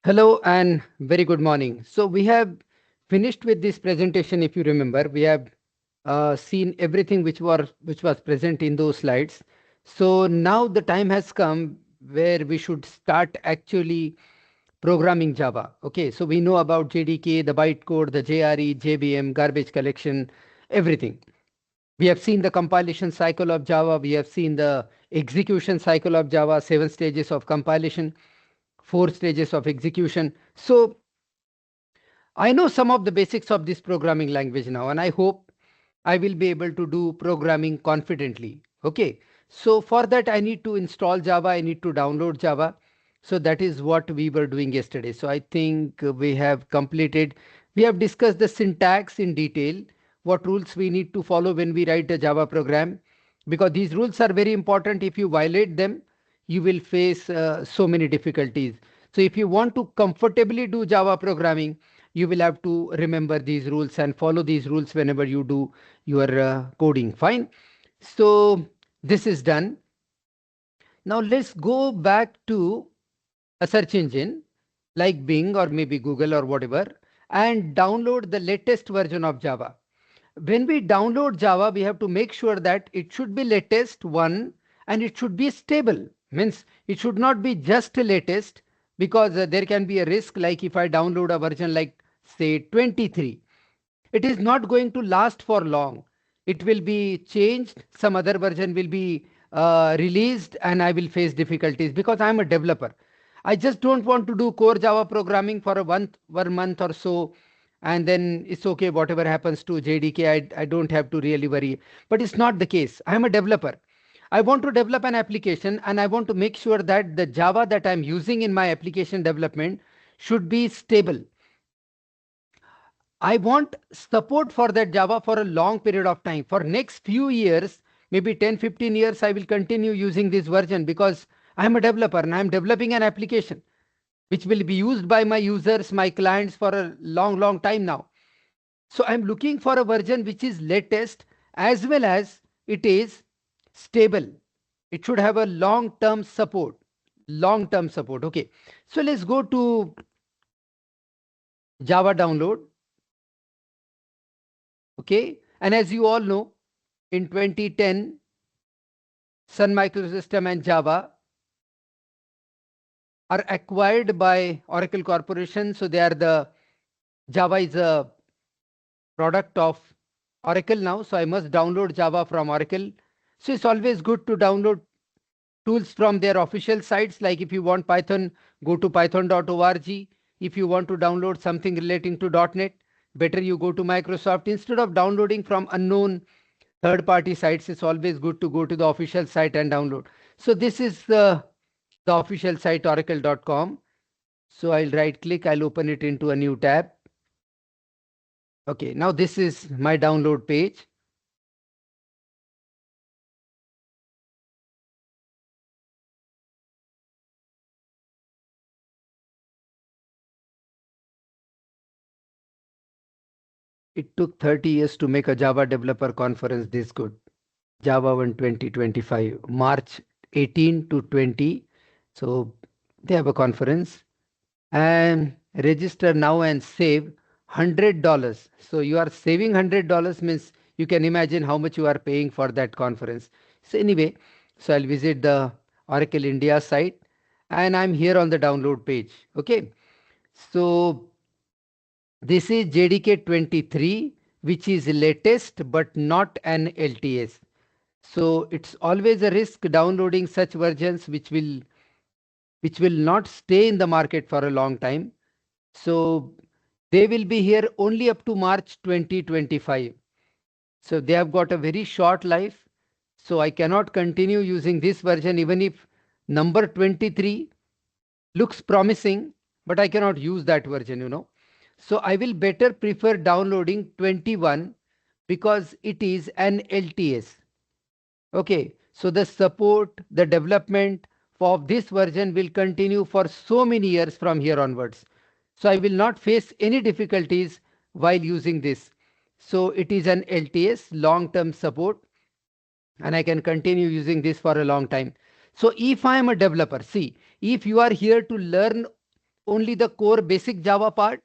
Hello and very good morning. So we have finished with this presentation. If you remember, we have seen everything which was present in those slides. So now the time has come where we should start actually programming Java. Okay, so we know about JDK, the bytecode, the JRE, JVM, garbage collection, everything. We have seen the compilation cycle of Java. We have seen the execution cycle of Java, 7 stages of compilation, 4 stages of execution. So I know some of the basics of this programming language now, and I hope I will be able to do programming confidently. Okay. So for that, I need to install Java. I need to download Java. So that is what we were doing yesterday. So I think we have completed. We have discussed the syntax in detail, what rules we need to follow when we write a Java program, because these rules are very important. If you violate them, you will face so many difficulties. So if you want to comfortably do Java programming, you will have to remember these rules and follow these rules whenever you do your coding. Fine. So this is done. Now let's go back to a search engine like Bing or maybe Google or whatever and download the latest version of Java. When we download Java, we have to make sure that it should be latest one and it should be stable. Means it should not be just latest, because there can be a risk like if I download a version like say 23, it is not going to last for long. It will be changed, some other version will be released, and I will face difficulties because I'm a developer. I just don't want to do core Java programming for a 1 month or so, and then it's okay, whatever happens to JDK, I don't have to really worry. But it's not the case. I'm a developer. I want to develop an application and I want to make sure that the Java that I'm using in my application development should be stable. I want support for that Java for a long period of time. For next few years, maybe 10, 15 years, I will continue using this version because I'm a developer and I'm developing an application which will be used by my users, my clients for a long, long time now. So I'm looking for a version which is latest as well as it is stable. It should have a long-term support. Long-term support. Okay. So let's go to Java download. Okay. And as you all know, in 2010, Sun Microsystem and Java are acquired by Oracle Corporation. So they are the Java is a product of Oracle now. So I must download Java from Oracle. So it's always good to download tools from their official sites. Like if you want Python, go to python.org. If you want to download something relating to .NET, better you go to Microsoft. Instead of downloading from unknown third-party sites, it's always good to go to the official site and download. So this is the official site oracle.com. So I'll right click, I'll open it into a new tab. Okay, now this is my download page. It took 30 years to make a Java developer conference this good. Java 1 2025, March 18 to 20. So they have a conference and register now and save $100. So you are saving $100 means you can imagine how much you are paying for that conference. So anyway, so I'll visit the Oracle India site and I'm here on the download page. Okay. So this is JDK 23, which is latest but not an LTS. So it's always a risk downloading such versions which will not stay in the market for a long time. So they will be here only up to March 2025. So they have got a very short life. So I cannot continue using this version even if number 23 looks promising, but I cannot use that version. So I will better prefer downloading 21 because it is an LTS. Okay, so the support, the development of this version will continue for so many years from here onwards. So I will not face any difficulties while using this. So it is an LTS, long-term support, and I can continue using this for a long time. So if I am a developer, see, if you are here to learn only the core basic Java part,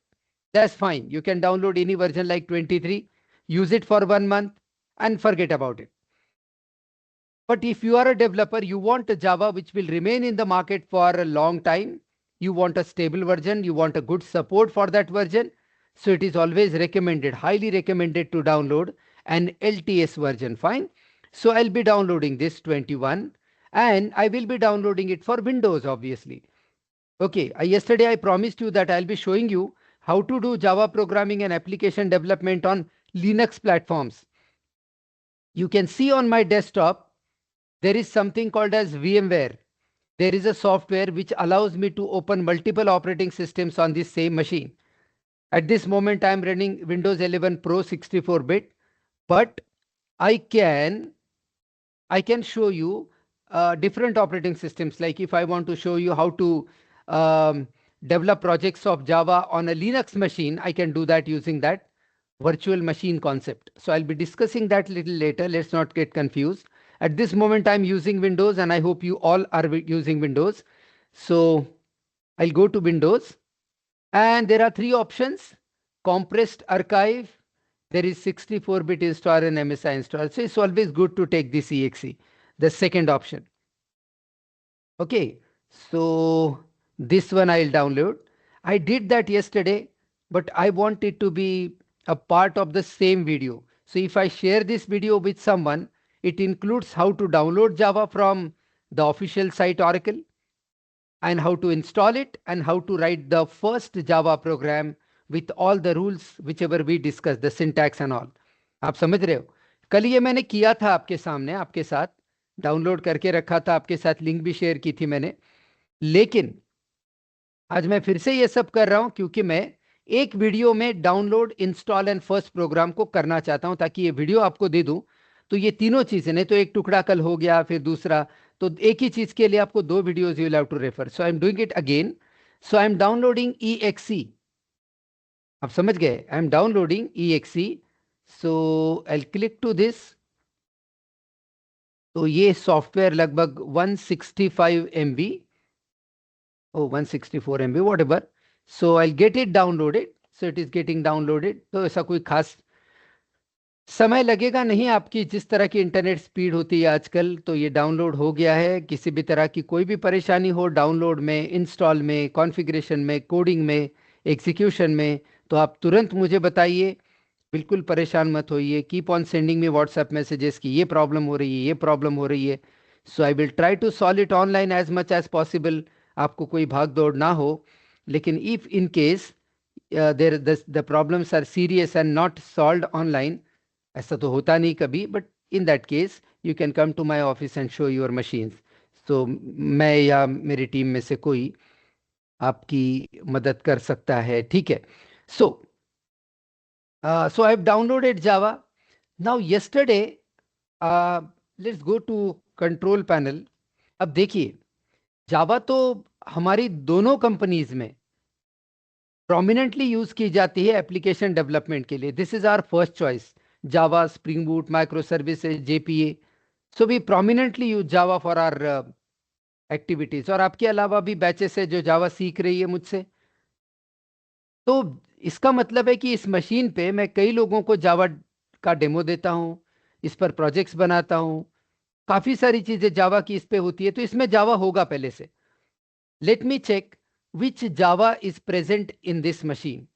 that's fine. You can download any version like 23, use it for 1 month and forget about it. But if you are a developer, you want a Java which will remain in the market for a long time. You want a stable version. You want a good support for that version. So it is always recommended, highly recommended to download an LTS version. Fine. So I'll be downloading this 21 and I will be downloading it for Windows, obviously. Okay. Yesterday I promised you that I'll be showing you how to do Java programming and application development on Linux platforms. You can see on my desktop, there is something called as VMware. There is a software which allows me to open multiple operating systems on this same machine. At this moment, I am running Windows 11 Pro 64-bit, but I can show you different operating systems. Like if I want to show you how to develop projects of Java on a Linux machine, I can do that using that virtual machine concept. So I'll be discussing that a little later. Let's not get confused. At this moment, I'm using Windows and I hope you all are using Windows. So I'll go to Windows and there are three options: compressed archive, there is 64-bit installer and MSI installer. So it's always good to take this exe, the second option. Okay, so this one I'll download. I did that yesterday, but I want it to be a part of the same video. So if I share this video with someone, it includes how to download Java from the official site Oracle and how to install it and how to write the first Java program with all the rules whichever we discussed, the syntax and all. आप समझ रहे हो? कल ये मैंने किया था आपके सामने, आपके साथ डाउनलोड करके रखा था, आपके साथ लिंक भी शेयर की थी मैंने, लेकिन आज मैं फिर से ये सब कर रहा हूं क्योंकि मैं एक वीडियो में download, install and first program को करना चाहता हूं ताकि ये वीडियो आपको दे दूं तो ये तीनों चीजें, नहीं तो एक टुकड़ा कल हो गया फिर दूसरा, तो एक ही चीज के लिए आपको दो videos you will have to refer. So I am doing it again. So I am downloading EXE. आप समझ गए? I am downloading EXE. So I click to this. तो ये सॉफ्टवेयर लगभग 165 MB, 164 MB, whatever. So I'll get it downloaded. So it is getting downloaded. तो ऐसा कोई खास समय लगेगा नहीं. आपकी जिस तरह की इंटरनेट स्पीड होती है आजकल, तो ये डाउनलोड हो गया है. किसी भी तरह की कोई भी परेशानी हो डाउनलोड में, इंस्टॉल में, कॉन्फ़िगरेशन में, कोडिंग में, एग्जीक्यूशन में, तो आप तुरंत मुझे बताइए. बिल्कुल परेशान मत होइए. Keep on sending me WhatsApp messages कि ये प्रॉब्लम हो रही है, ये प्रॉब्लम हो रही है. So I will try to solve it online as much as possible. आपको कोई भाग दौड़ ना हो. लेकिन if in case there the problems are serious and not solved online, ऐसा तो होता नहीं कभी, but in that case you can come to my office and show your machines. तो मैं या मेरी टीम में से कोई आपकी मदद कर सकता है. ठीक है. सो so I have downloaded Java. Now yesterday, let's go to control panel. अब देखिए, जावा तो हमारी दोनों कंपनीज में प्रोमिनेंटली यूज की जाती है एप्लीकेशन डेवलपमेंट के लिए. This is our first choice. Java, spring boot, micro services, JPA. So we prominently use Java for our activities. और आपके अलावा भी बैचेस है जो जावा सीख रही है मुझसे. तो इसका मतलब है कि इस मशीन पे मैं कई लोगों को जावा का डेमो देता हूं, इस पर प्रोजेक्ट्स बनाता हूं, काफी सारी चीजें जावा की इस पे होती है. तो इसमें जावा होगा पहले से. Let me check which Java is present in this machine.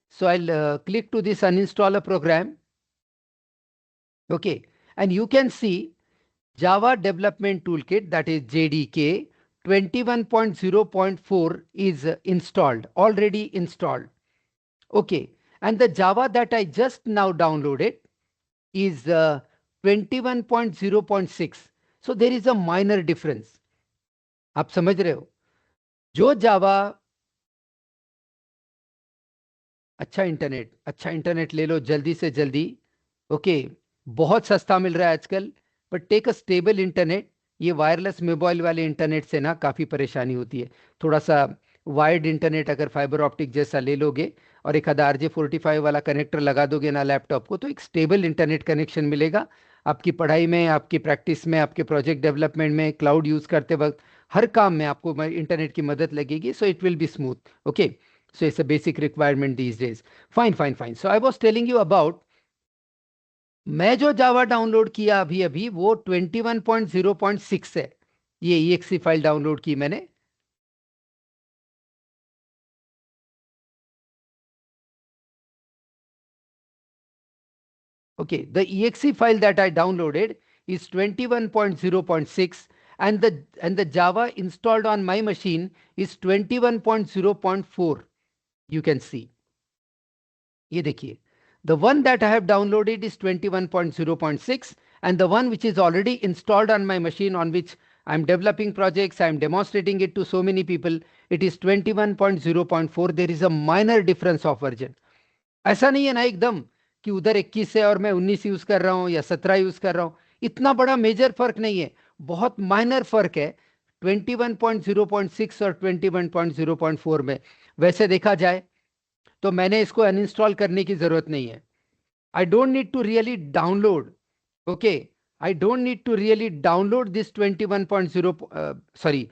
So I'll click to this uninstall a program. Okay, and you can see Java Development Toolkit, that is JDK 21.0.4 is installed, already installed. Okay, and the Java that I just now downloaded is 21.0.6. So there is a minor difference. आप समझ रहे हो? जो जावा, अच्छा internet ले लो जल्दी से जल्दी. ओके, बहुत सस्ता मिल रहा है आजकल, but take a stable internet. ये वायरलेस मोबाइल वाले इंटरनेट से ना काफ़ी परेशानी होती है. थोड़ा सा वायर्ड इंटरनेट अगर फाइबर ऑप्टिक जैसा ले लोगे और एक आधा RJ45 वाला कनेक्टर लगा दोगे ना लैपटॉप को, तो एक स्टेबल इंटरनेट कनेक्शन मिलेगा. आपकी पढ़ाई में, आपकी प्रैक्टिस में, आपके प्रोजेक्ट डेवलपमेंट में, क्लाउड यूज़ करते वक्त हर काम में आपको इंटरनेट की मदद लगेगी, so it will be smooth. Okay, so it's a basic requirement these days. Fine fine fine. So I was telling you about, मैं जो जावा डाउनलोड किया अभी अभी वो 21.0.6 है. ये EXE फाइल डाउनलोड की मैंने. Okay, the exe file that I downloaded is 21.0.6, and the Java installed on my machine is 21.0.4. You can see. ये देखिए, the one that I have downloaded is 21.0.6, and the one which is already installed on my machine on which I am developing projects, I am demonstrating it to so many people, it is 21.0.4. There is a minor difference of version. ऐसा नहीं है ना एकदम कि उधर 21 है और मैं 19 यूज कर रहा हूं या 17 यूज कर रहा हूं. इतना बड़ा मेजर फर्क नहीं है, बहुत माइनर फर्क है 21.0.6 और 21.0.4 में. वैसे देखा जाए तो मैंने इसको अनइंस्टॉल करने की जरूरत नहीं है. I don't need to really download. Okay, I don't need to really download this 21.0, sorry,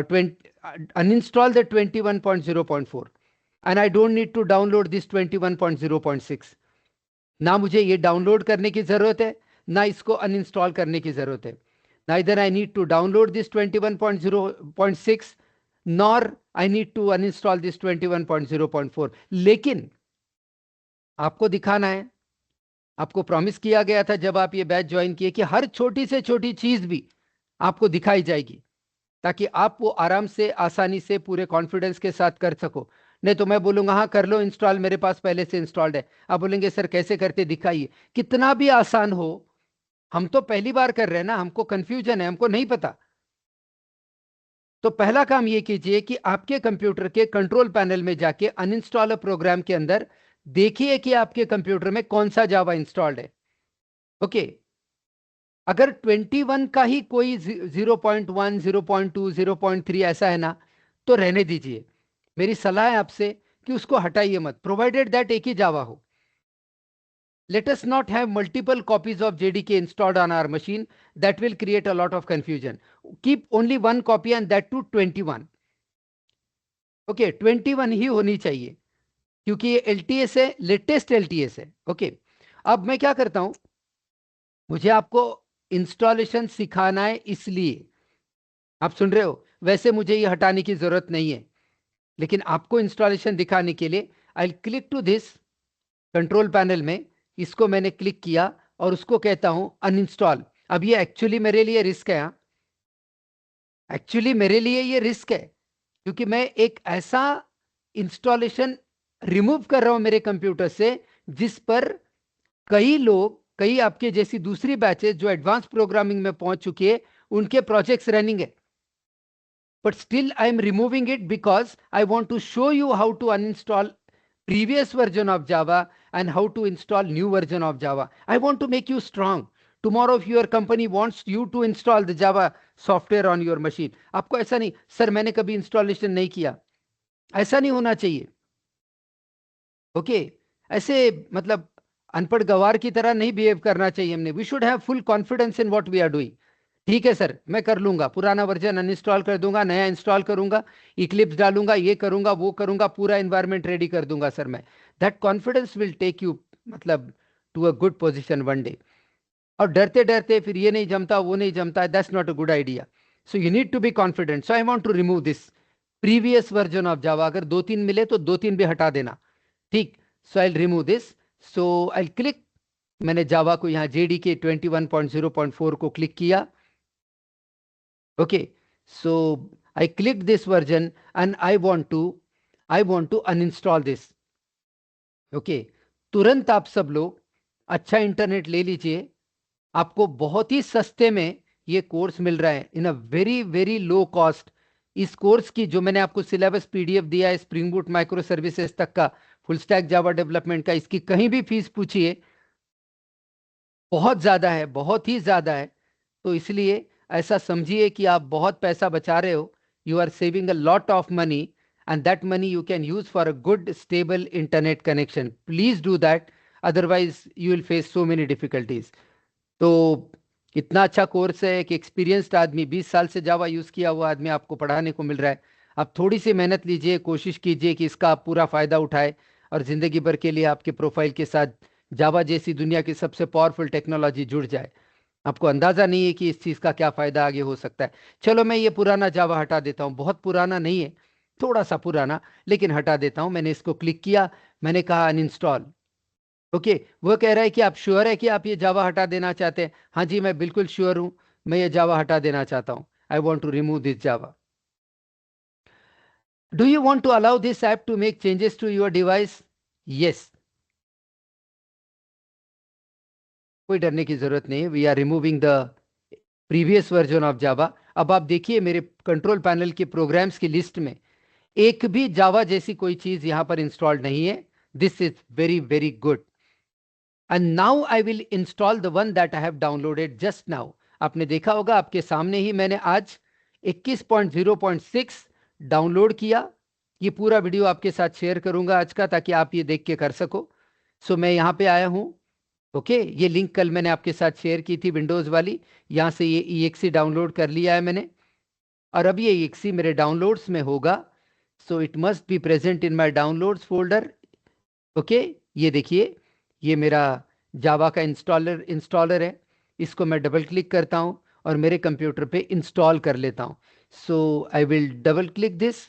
20, uninstall the 21.0.4, and I don't need to download this 21.0.6. ना मुझे ये डाउनलोड करने की जरूरत है, ना इसको अनइंस्टॉल करने की जरूरत है. Neither I need to download this 21.0.6 nor I need to uninstall this 21.0.4. लेकिन आपको दिखाना है, आपको प्रॉमिस किया गया था जब आप ये बैच ज्वाइन किए कि हर छोटी से छोटी चीज भी आपको दिखाई जाएगी, ताकि आप वो आराम से आसानी से पूरे कॉन्फिडेंस के साथ कर सको. नहीं तो मैं बोलूंगा हाँ कर लो इंस्टॉल, मेरे पास पहले से इंस्टॉल्ड है. आप बोलेंगे सर कैसे करते दिखाइए. कितना भी आसान हो, हम तो पहली बार कर रहे हैं ना, हमको कंफ्यूजन है, हमको नहीं पता. तो पहला काम ये कीजिए कि आपके कंप्यूटर के कंट्रोल पैनल में जाके अनइंस्टॉल प्रोग्राम के अंदर देखिए कि आपके कंप्यूटर में कौन सा जावा इंस्टॉल्ड है. ओके, अगर 21 का ही कोई 0.1, 0.2, 0.3 ऐसा है ना, तो रहने दीजिए. मेरी सलाह है आपसे कि उसको हटाइए मत, प्रोवाइडेड दैट एक ही जावा हो. Let us not have multiple copies of JDK installed on our machine. That will create a lot of confusion. Keep only one copy, and that too 21. Okay, 21 ही होनी चाहिए क्योंकि ये LTS है, लेटेस्ट LTS है. Okay, अब मैं क्या करता हूं, मुझे आपको इंस्टॉलेशन सिखाना है, इसलिए आप सुन रहे हो. वैसे मुझे ये हटाने की जरूरत नहीं है, लेकिन आपको इंस्टॉलेशन दिखाने के लिए I click to this control panel में. इसको मैंने क्लिक किया और उसको कहता हूं अनइंस्टॉल. अब ये एक्चुअली मेरे लिए रिस्क है. एक्चुअली मेरे लिए ये रिस्क है क्योंकि मैं एक ऐसा इंस्टॉलेशन रिमूव कर रहा हूं मेरे कंप्यूटर से जिस पर कई लोग, कई आपके जैसी दूसरी बैचेस जो एडवांस प्रोग्रामिंग में पहुंच चुकी है, उनके प्रोजेक्ट्स रनिंग है. But still I am removing it because I want to show you how to uninstall previous version of Java and how to install new version of Java. I want to make you strong. Tomorrow if your company wants you to install the Java software on your machine, आपको ऐसा नहीं sir मैंने कभी installation नहीं किया, ऐसा नहीं होना चाहिए. ओके, ऐसे मतलब अनपढ़ गवार की तरह नहीं बिहेव करना चाहिए हमने. We should have full confidence in what we are doing. ठीक है सर, मैं कर लूंगा, पुराना वर्जन अनइंस्टॉल कर दूंगा, नया इंस्टॉल करूंगा, इक्लिप्स डालूंगा, ये करूंगा वो करूंगा, पूरा एनवायरनमेंट रेडी कर दूंगा सर मैं. That confidence will take you मतलब to a good position one day. और डरते डरते फिर ये नहीं जमता वो नहीं जमता, that's not a good idea. So you need to be confident. So I want to remove this previous version of Java. अगर 2-3 मिले तो 2-3 भी हटा देना. ठीक, so I remove this. So I click, मैंने जावा को यहाँ JDK 21.0.4 को क्लिक किया. Okay, so I clicked this version and I want to uninstall this. Okay, तुरंत आप सब लोग अच्छा इंटरनेट ले लीजिए. आपको बहुत ही सस्ते में ये कोर्स मिल रहा है in a very very low cost. इस कोर्स की जो मैंने आपको सिलेबस PDF दिया है स्प्रिंग बूट माइक्रो सर्विसेज तक का, फुल स्टैक जावा डेवलपमेंट का, इसकी कहीं भी फीस पूछिए बहुत ज्यादा है, बहुत ही ज्यादा है. तो इसलिए ऐसा समझिए कि आप बहुत पैसा बचा रहे हो. You are saving a lot of money and that money you can use for a good stable internet connection. Please do that, otherwise you will face so many difficulties. तो इतना अच्छा कोर्स है, एक एक्सपीरियंस्ड आदमी 20 साल से जावा use किया हुआ आदमी आपको पढ़ाने को मिल रहा है। आप थोड़ी सी मेहनत लीजिए, कोशिश कीजिए कि इसका आप पूरा फायदा उठाए और जिंदगी भर के लिए आपके प्रोफाइल के साथ जावा जैसी दुनिया की सबसे पावरफुल टेक्नोलॉजी जुड़ जाए। आपको अंदाजा नहीं है कि इस चीज का क्या फायदा आगे हो सकता है। चलो मैं ये पुराना जावा हटा देता हूँ, बहुत पुराना नहीं है, थोड़ा सा पुराना, लेकिन हटा देता हूँ। मैंने इसको क्लिक किया, मैंने कहा अनइंस्टॉल। ओके, वो कह रहा है कि आप श्योर है कि आप ये जावा हटा देना चाहते हैं? हाँ जी, मैं बिल्कुल श्योर हूं, मैं ये जावा हटा देना चाहता हूं। I want to remove this Java. Do you want to allow this app to make changes to your device? Yes, कोई डरने की जरूरत नहीं है। We are removing the previous version of Java. अब आप देखिए मेरे कंट्रोल पैनल के प्रोग्राम्स की लिस्ट में एक भी जावा जैसी कोई चीज यहां पर इंस्टॉल्ड नहीं है। This is very very good. And now I will install the one that I have downloaded just now. आपने देखा होगा, आपके सामने ही मैंने आज 21.0.6 डाउनलोड किया। ये पूरा वीडियो आपके साथ शेयर करूंगा आज का, ताकि आप ये देख के कर सको। सो मैं यहाँ पे आया हूँ। ओके, ये लिंक कल मैंने आपके साथ शेयर की थी, विंडोज वाली। यहाँ से ये EXE डाउनलोड कर लिया है मैंने, और अब ये EXE मेरे डाउनलोड्स में होगा। So it must be present in my downloads folder. Okay, ये देखिए, ये मेरा जावा का इंस्टॉलर है। इसको मैं डबल क्लिक करता हूं और मेरे कंप्यूटर पे इंस्टॉल कर लेता हूं। So I will double click this.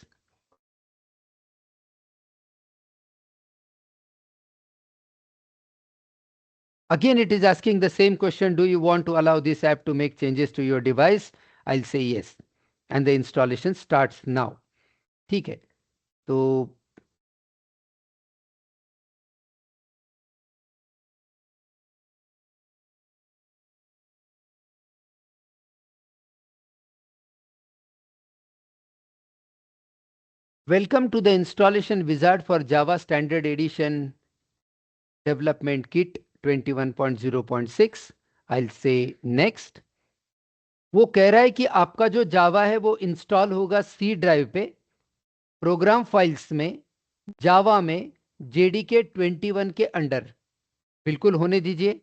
Again, it is asking the same question. Do you want to allow this app to make changes to your device? I'll say yes. And the installation starts now. ठीक है, तो welcome to the installation wizard for Java Standard Edition Development Kit 21.0.6. I'll say next. वो कह रहा है कि आपका जो जावा है वो इंस्टॉल होगा सी ड्राइव पे, प्रोग्राम फाइल्स में, जावा में, JDK 21 के अंडर। बिल्कुल होने दीजिए।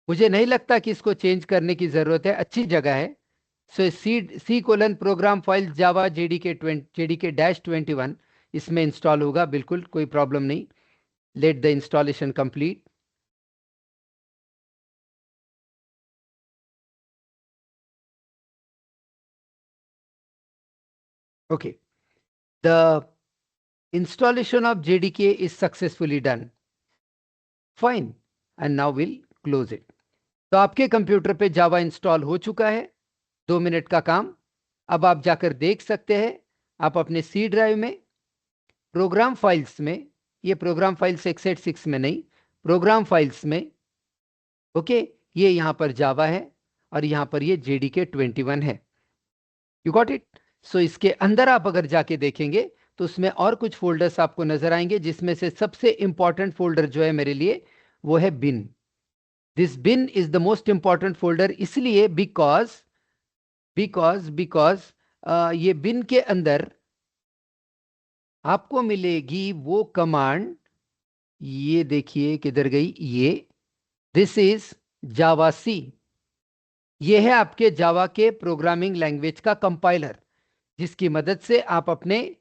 मुझे नहीं लगता कि इसको चेंज करने की जरूरत है, अच्छी जगह है। सो C:* प्रोग्राम फाइल जावा JDK-21 इसमें इंस्टॉल होगा, बिल्कुल कोई प्रॉब्लम नहीं। Let the installation complete. Okay, the installation of JDK is successfully done. Fine. And now we'll close it. तो आपके कंप्यूटर पे जावा इंस्टॉल हो चुका है, 2 मिनट का काम। अब आप जाकर देख सकते हैं, आप अपने सी ड्राइव में प्रोग्राम फाइल्स में, ये प्रोग्राम फाइल्स x86 में नहीं, प्रोग्राम फाइल्स में, ओके, ये यहां पर जावा है और यहां पर ये JDK 21 है। You got it? सो इसके अंदर आप अगर जाके देखेंगे तो उसमें और कुछ फोल्डर्स आपको नजर आएंगे, जिसमें से सबसे इंपॉर्टेंट फोल्डर जो है मेरे लिए वो है bin. This bin is the most important folder, इसलिए बिकॉज बिकॉज बिकॉज ये बिन के अंदर आपको मिलेगी वो कमांड। ये देखिए किधर गई ये, दिस इज जावा सी। ये है आपके जावा के प्रोग्रामिंग लैंग्वेज का कंपाइलर, जिसकी मदद से आप अपने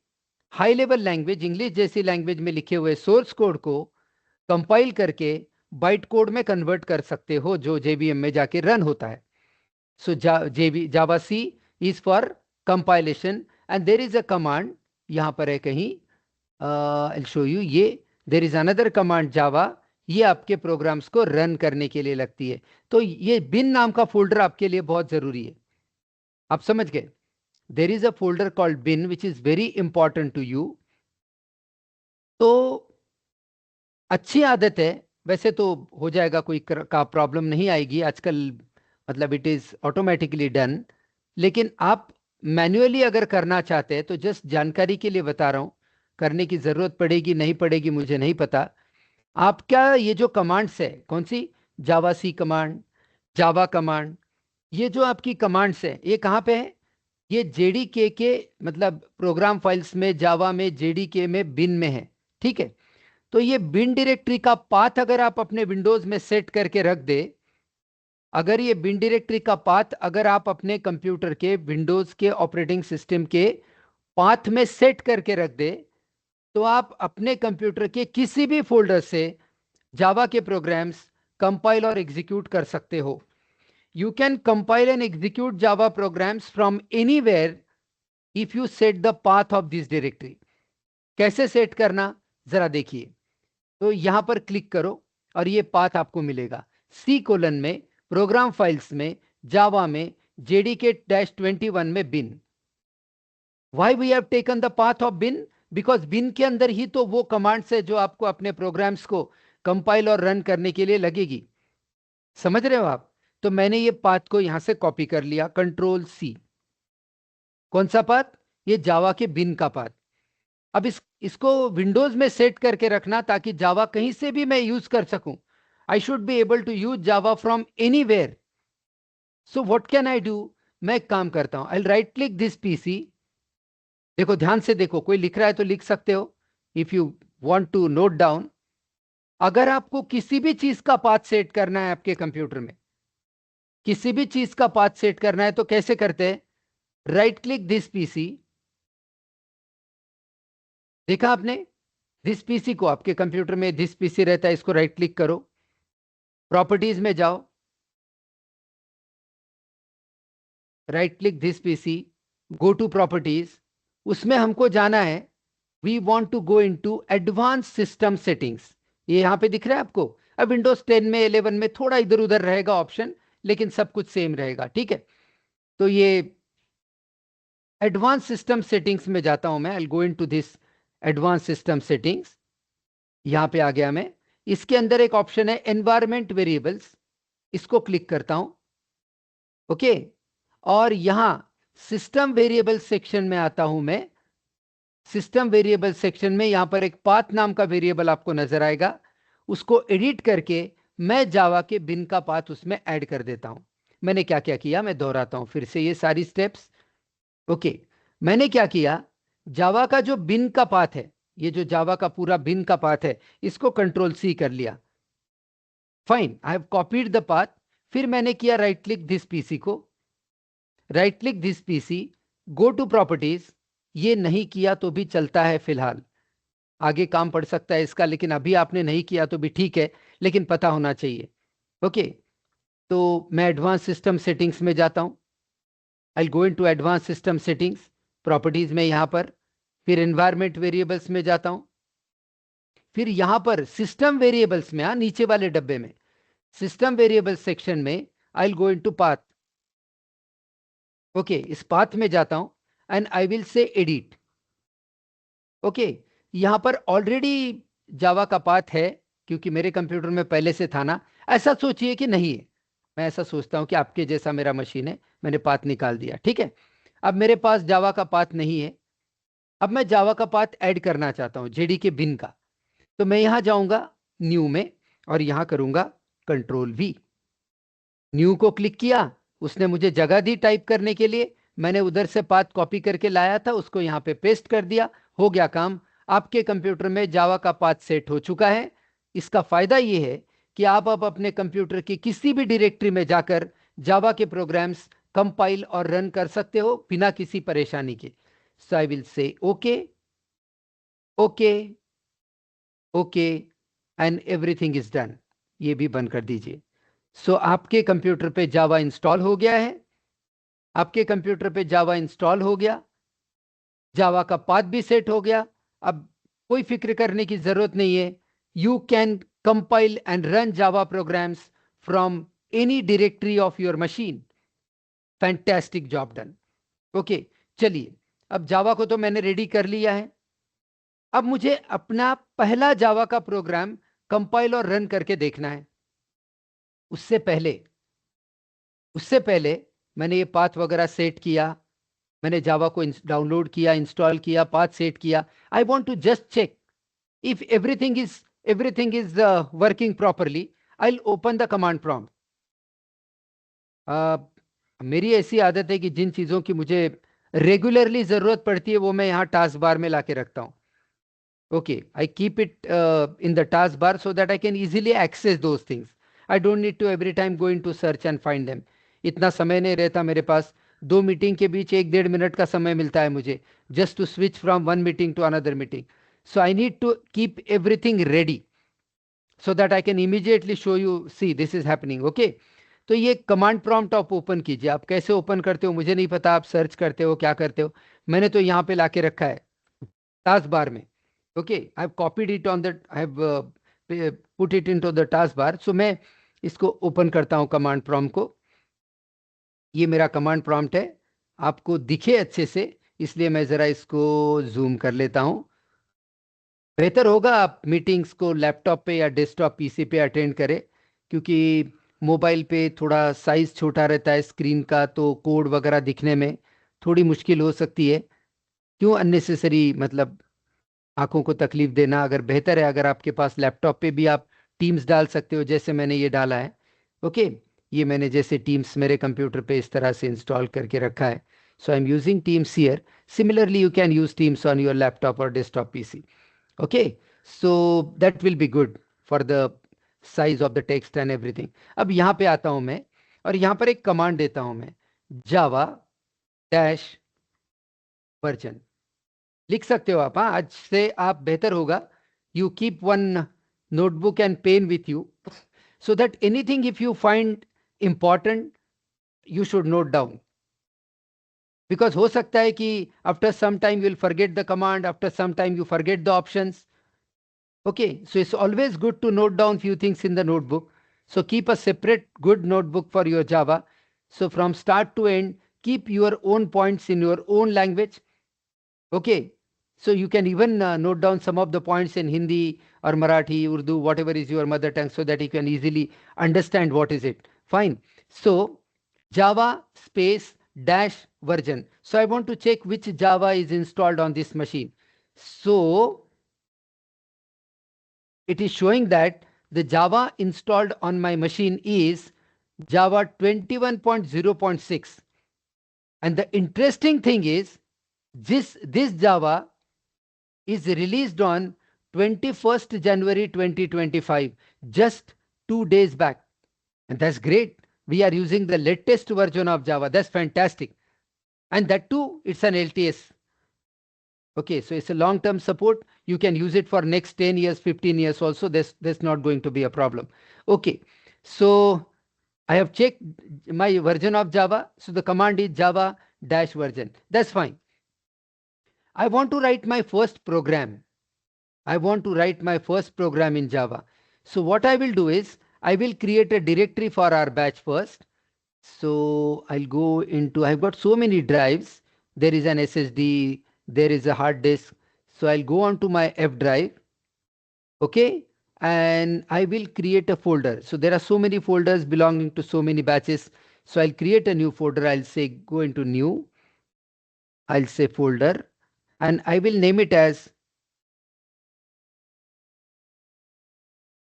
हाई लेवल लैंग्वेज, इंग्लिश जैसी लैंग्वेज में लिखे हुए सोर्स कोड को कंपाइल करके बाइट कोड में कन्वर्ट कर सकते हो, जो JVM में जाके रन होता है। So Java C is for compilation, and there is a command, यहां पर है कहीं, आई शो यू, ये there is another command Java, ये आपके प्रोग्राम्स को रन करने के लिए लगती है। तो ये बिन नाम का फोल्डर आपके लिए बहुत जरूरी है, आप समझ गए? There is a folder called bin which is very important to you. तो अच्छी आदत है, वैसे तो हो जाएगा, कोई का प्रॉब्लम नहीं आएगी आजकल, मतलब इट इज ऑटोमेटिकली डन। लेकिन आप मैन्युअली अगर करना चाहते हैं तो जस्ट जानकारी के लिए बता रहा हूं, करने की जरूरत पड़ेगी नहीं पड़ेगी मुझे नहीं पता। आप क्या, ये जो कमांड्स है, कौन सी, जावा सी कमांड, जावा कमांड, ये जो आपकी कमांड्स है ये कहाँ पे है? ये JDK के मतलब प्रोग्राम फाइल्स में, जावा में, JDK में, बिन में है। ठीक है, तो ये बिन डायरेक्टरी का पाथ अगर आप अपने विंडोज में सेट करके रख दे अगर ये बिन डायरेक्टरी का पाथ अगर आप अपने कंप्यूटर के विंडोज के ऑपरेटिंग सिस्टम के पाथ में सेट करके रख दे, तो आप अपने कंप्यूटर के किसी भी फोल्डर से जावा के प्रोग्राम्स कंपाइल और एग्जीक्यूट कर सकते हो। You can compile and execute Java programmes from anywhere if you set the path of this directory. कैसे सेट करना जरा देखिए। तो यहां पर क्लिक करो और ये पाथ आपको मिलेगा C:, में प्रोग्राम फाइल्स में जावा में JDK-21 में bin. Why we have taken the path of bin? Because bin के अंदर ही तो वो कमांड्स है जो आपको अपने प्रोग्राम्स को कंपाइल और रन करने के लिए लगेगी। समझ रहे हो आप? तो मैंने ये पाथ को यहां से कॉपी कर लिया, Ctrl+C। कौन सा पाथ? ये जावा के बिन का पाथ। अब इसको विंडोज में सेट करके रखना ताकि जावा कहीं से भी मैं यूज कर सकूं। I should be able to use Java from anywhere. So what can I do? मैं एक काम करता हूं, I right click this PC. देखो ध्यान से देखो, कोई लिख रहा है तो लिख सकते हो if you want to note down. अगर आपको किसी भी चीज का पाथ सेट करना है आपके कंप्यूटर में, किसी भी चीज का पाथ सेट करना है तो कैसे करते हैं? Right click this PC. देखा आपने? दिस पीसी को आपके कंप्यूटर में दिस पीसी रहता है, इसको राइट क्लिक करो, प्रॉपर्टीज में जाओ, right click this PC, go to properties. उसमें हमको जाना है, we want to go into advance system settings. ये यहां पे दिख रहा है आपको। अब विंडोज 10 में 11 में थोड़ा इधर उधर रहेगा ऑप्शन, लेकिन सब कुछ सेम रहेगा, ठीक है। तो ये एडवांस सिस्टम सेटिंग्स में जाता हूं मैं। I go into this advance system settings. यहां पे आ गया मैं। इसके अंदर एक ऑप्शन है एनवायरमेंट वेरिएबल्स, इसको क्लिक करता हूं। ओके, और यहां सिस्टम वेरिएबल सेक्शन में आता हूं मैं। सिस्टम वेरिएबल सेक्शन में यहां पर एक पाथ नाम का वेरिएबल आपको नजर आएगा, उसको एडिट करके मैं जावा के बिन का पाथ उसमें ऐड कर देता हूं। मैंने क्या क्या किया मैं दोहराता हूं फिर से ये सारी स्टेप्स। ओके, मैंने क्या किया, जावा का जो बिन का पाथ है, ये जो जावा का पूरा बिन का पाथ है, इसको Ctrl+C कर लिया। Fine, I have copied the path. फिर मैंने किया राइट क्लिक दिस पीसी को, right click this PC, go to properties. ये नहीं किया तो भी चलता है फिलहाल, आगे काम पड़ सकता है इसका, लेकिन अभी आपने नहीं किया तो भी ठीक है, लेकिन पता होना चाहिए। ओके, तो मैं एडवांस सिस्टम सेटिंग्स में जाता हूं। I go into advance system settings, properties में यहां पर, फिर एनवायरमेंट वेरिएबल्स में जाता हूं। फिर यहां पर सिस्टम वेरिएबल्स में, नीचे वाले डब्बे में सिस्टम वेरिएबल सेक्शन में आई गो इनटू पाथ। ओके, इस पाथ में जाता हूं एंड आई विल से एडिट। ओके, यहां पर ऑलरेडी जावा का पाथ है क्योंकि मेरे कंप्यूटर में पहले से था ना। ऐसा सोचिए कि नहीं है, मैं ऐसा सोचता हूं कि आपके जैसा मेरा मशीन है, मैंने पाथ निकाल दिया, ठीक है। अब मेरे पास जावा का पाथ नहीं है। अब मैं जावा का पाथ ऐड करना चाहता हूं, जेडीके बिन का। तो मैं यहां जाऊंगा न्यू में और यहां करूंगा Ctrl+V। न्यू को क्लिक किया, उसने मुझे जगह दी टाइप करने के लिए। मैंने उधर से पाथ कॉपी करके लाया था, उसको यहाँ पे पेस्ट कर दिया, हो गया काम। आपके कंप्यूटर में जावा का पाथ सेट हो चुका है। इसका फायदा ये है कि आप अब अपने कंप्यूटर की किसी भी डायरेक्टरी में जाकर जावा के प्रोग्राम्स कंपाइल और रन कर सकते हो बिना किसी परेशानी के। So I will say okay, okay, okay, and everything is done. ये भी बंद कर दीजिए। सो आपके कंप्यूटर पे जावा इंस्टॉल हो गया है। आपके कंप्यूटर पे जावा इंस्टॉल हो गया, जावा का पाथ भी सेट हो गया। अब कोई फिक्र करने की जरूरत नहीं है। You can compile and run Java programmes from any directory of your machine. Fantastic job done. Okay, चलिए, अब जावा को तो मैंने रेडी कर लिया है। अब मुझे अपना पहला जावा का प्रोग्राम कंपाइल और रन करके देखना है। उससे पहले मैंने ये पाथ वगैरह सेट किया, मैंने जावा को डाउनलोड किया, इंस्टॉल किया, पाथ सेट किया। I want to just check if everything is working properly. I will open the command prompt. मेरी ऐसी आदत है कि जिन चीज़ों की मुझे रेगुलरली ज़रूरत पड़ती है वो मैं यहाँ टास्क बार में लाके रखता हूँ। Okay, I keep it in the task bar so that I can easily access those things. I don't need to every time go in to search and find them. इतना समय नहीं रहता मेरे पास. 2 meeting के बीच 1-1.5 मिनट का समय मिलता है मुझे, just to switch from one meeting to another meeting. So I need to keep everything ready so that I can immediately show you, see this is happening. Okay. तो ये कमांड प्रॉम्प्ट आप open कीजिए. आप कैसे open करते हो मुझे नहीं पता, आप सर्च करते हो क्या करते हो. मैंने तो यहाँ पे लाके रखा है टास्क बार में. Okay, I have copied it on the, I have put it into the task bar. So मैं इसको ओपन करता हूँ कमांड प्रॉम्प्ट को. ये मेरा कमांड प्रॉम्प्ट है, आपको दिखे अच्छे से इसलिए मैं ज़रा इसको जूम कर लेता हूँ. बेहतर होगा आप मीटिंग्स को लैपटॉप पे या डेस्कटॉप पीसी पे अटेंड करें, क्योंकि मोबाइल पे थोड़ा साइज छोटा रहता है स्क्रीन का, तो कोड वगैरह दिखने में थोड़ी मुश्किल हो सकती है. क्यों अननेसेसरी मतलब आंखों को तकलीफ देना. अगर बेहतर है अगर आपके पास लैपटॉप पे भी आप टीम्स डाल सकते हो जैसे मैंने ये डाला है. ओके, ये मैंने जैसे टीम्स मेरे कंप्यूटर पे इस तरह से इंस्टॉल करके रखा है. So I am using Teams here. Similarly you can use Teams on your laptop और desktop PC. Okay, so that will be good for the size of the text and everything. अब यहाँ पे आता हूँ मैं और यहाँ पर एक कमांड देता हूँ मैं, जावा डैश वर्जन. लिख सकते हो आप. हाँ, आज से आप बेहतर होगा. You keep one notebook and pen with you so that anything if you find important you should note down, because हो सकता है कि after some time you will forget the command, after some time you forget the options. Okay, so it's always good to note down few things in the notebook. So keep a separate good notebook for your Java. So from start to end, keep your own points in your own language. Okay, so you can even note down some of the points in Hindi or Marathi, Urdu, whatever is your mother tongue, so that you can easily understand what is it. Fine. So Java space dash version. So I want to check which Java is installed on this machine. So it is showing that the Java installed on my machine is Java 21.0.6. And the interesting thing is this Java is released on 21st January 2025, just 2 days back. And that's great. We are using the latest version of Java. That's fantastic. And that too, it's an LTS. Okay, so it's a long-term support. You can use it for next 10 years, 15 years also. That's not going to be a problem. Okay, so I have checked my version of Java. So the command is Java dash version. That's fine. I want to write my first program. I want to write my first program in Java. So what I will do is I will create a directory for our batch first. So I'll go into, I've got so many drives. There is an SSD, there is a hard disk. So I'll go on to my F drive. Okay. And I will create a folder. So there are so many folders belonging to so many batches. So I'll create a new folder. I'll say go into new. I'll say folder and I will name it as,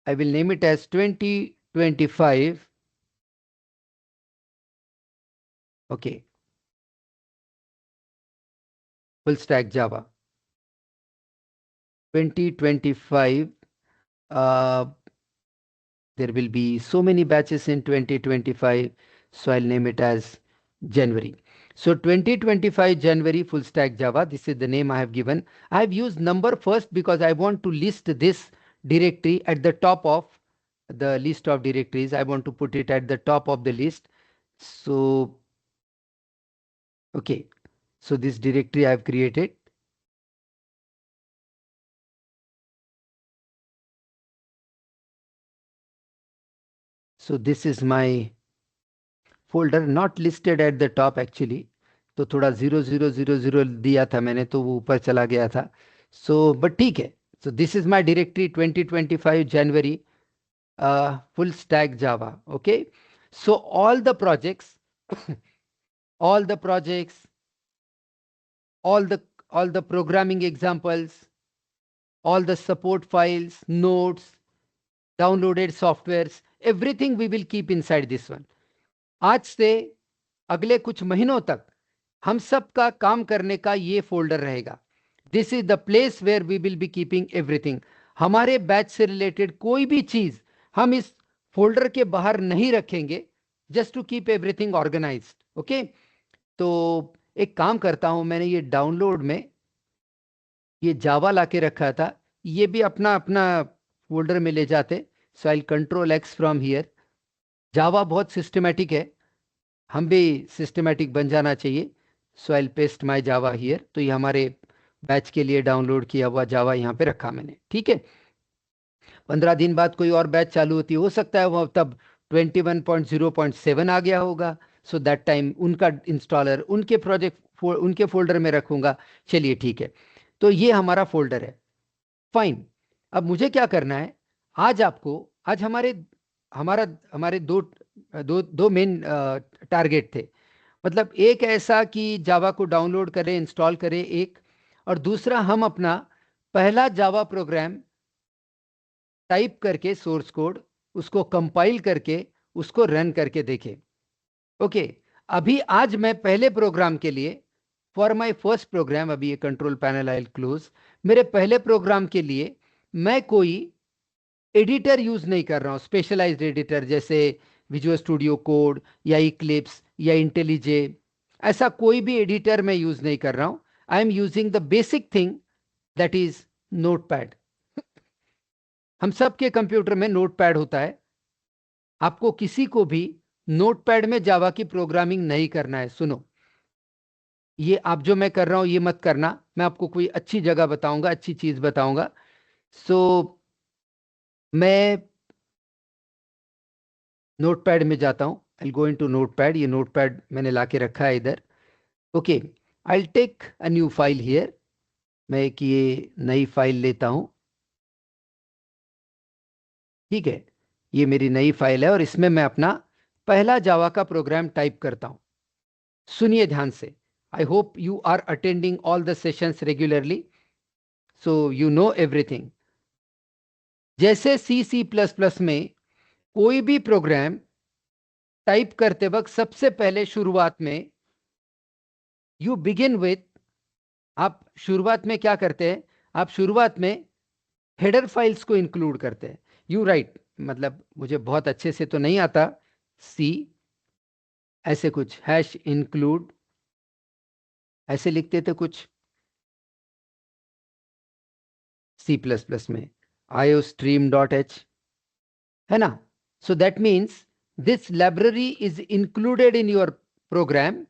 I will name it as 2025. Okay. Full stack Java. 2025. There will be so many batches in 2025. So I'll name it as January. So 2025 January full stack Java. This is the name I have given. I have used number first because I want to list this directory at the top of the list of directories. I want to put it at the top of the list. So, okay. So this directory I have created. So this is my folder, not listed at the top actually. तो थोड़ा 0000 दिया था मैंने तो वो ऊपर चला गया था. So but ठीक है. So this is my directory 2025 January full stack Java. Okay. So all the projects, all the projects, all the programming examples, all the support files, notes, downloaded softwares, everything we will keep inside this one. आज से अगले कुछ महीनों तक हम सब का काम करने का ये फोल्डर रहेगा. This is the place where we will be keeping everything. हमारे बैच से रिलेटेड कोई भी चीज हम इस फोल्डर के बाहर नहीं रखेंगे, just to keep everything organised. Okay, तो एक काम करता हूं, मैंने ये डाउनलोड में ये जावा लाके रखा था, ये भी अपना अपना फोल्डर में ले जाते। So I control X from here. Java बहुत सिस्टमेटिक है, हम भी सिस्टमेटिक बन जाना चाहिए। So I paste my Java here. तो ये हमारे बैच के लिए डाउनलोड किया हुआ जावा यहाँ पे रखा मैंने, ठीक है। 15 दिन बाद कोई और बैच चालू होती है, हो सकता है वो तब 21.0.7 आ गया होगा। सो दैट टाइम उनका इंस्टॉलर उनके प्रोजेक्ट उनके फोल्डर में रखूंगा। चलिए ठीक है, तो ये हमारा फोल्डर है। फाइन। अब मुझे क्या करना है, आज हमारे हमारा हमारे दो दो दो मेन टारगेट थे। मतलब एक ऐसा कि जावा को डाउनलोड करें, इंस्टॉल करें, एक, और दूसरा हम अपना पहला जावा प्रोग्राम टाइप करके सोर्स कोड उसको कंपाइल करके उसको रन करके देखें। ओके, अभी आज मैं पहले प्रोग्राम के लिए, फॉर माय फर्स्ट प्रोग्राम, अभी ये कंट्रोल पैनल आई क्लोज, मेरे पहले प्रोग्राम के लिए मैं कोई एडिटर यूज नहीं कर रहा हूं, स्पेशलाइज्ड एडिटर जैसे विजुअल स्टूडियो कोड या इक्लिप्स या इंटेलिजे। ऐसा कोई भी एडिटर मैं यूज नहीं कर रहा हूं। आई am using the basic thing, that is notepad. हम सब के कंप्यूटर में नोटपैड होता है। आपको किसी को भी नोटपैड में जावा की प्रोग्रामिंग नहीं करना है। सुनो, ये आप जो मैं कर रहा हूं ये मत करना, मैं आपको कोई अच्छी जगह बताऊंगा, अच्छी चीज बताऊंगा। सो मैं नोटपैड में जाता हूं, आई गो इनटू नोटपैड। ये नोटपैड मैंने लाके रखा है इधर। Okay, I take a new file here. मैं एक ये नई फाइल लेता हूं, ठीक है। ये मेरी नई फाइल है और इसमें मैं अपना पहला जावा का प्रोग्राम टाइप करता हूं। सुनिए ध्यान से। I hope you are attending all the sessions regularly, so you know everything. जैसे सी सी प्लस प्लस में कोई भी प्रोग्राम टाइप करते वक्त सबसे पहले शुरुआत में यू बिगिन विथ, आप शुरुआत में क्या करते हैं, आप शुरुआत में हेडर फाइल्स को इंक्लूड करते हैं। यू राइट, मतलब मुझे बहुत अच्छे से तो नहीं आता सी, ऐसे कुछ हैश इंक्लूड ऐसे लिखते थे कुछ सी प्लस प्लस में, आयो स्ट्रीम डॉट एच, है ना। So that means this library is included in your program.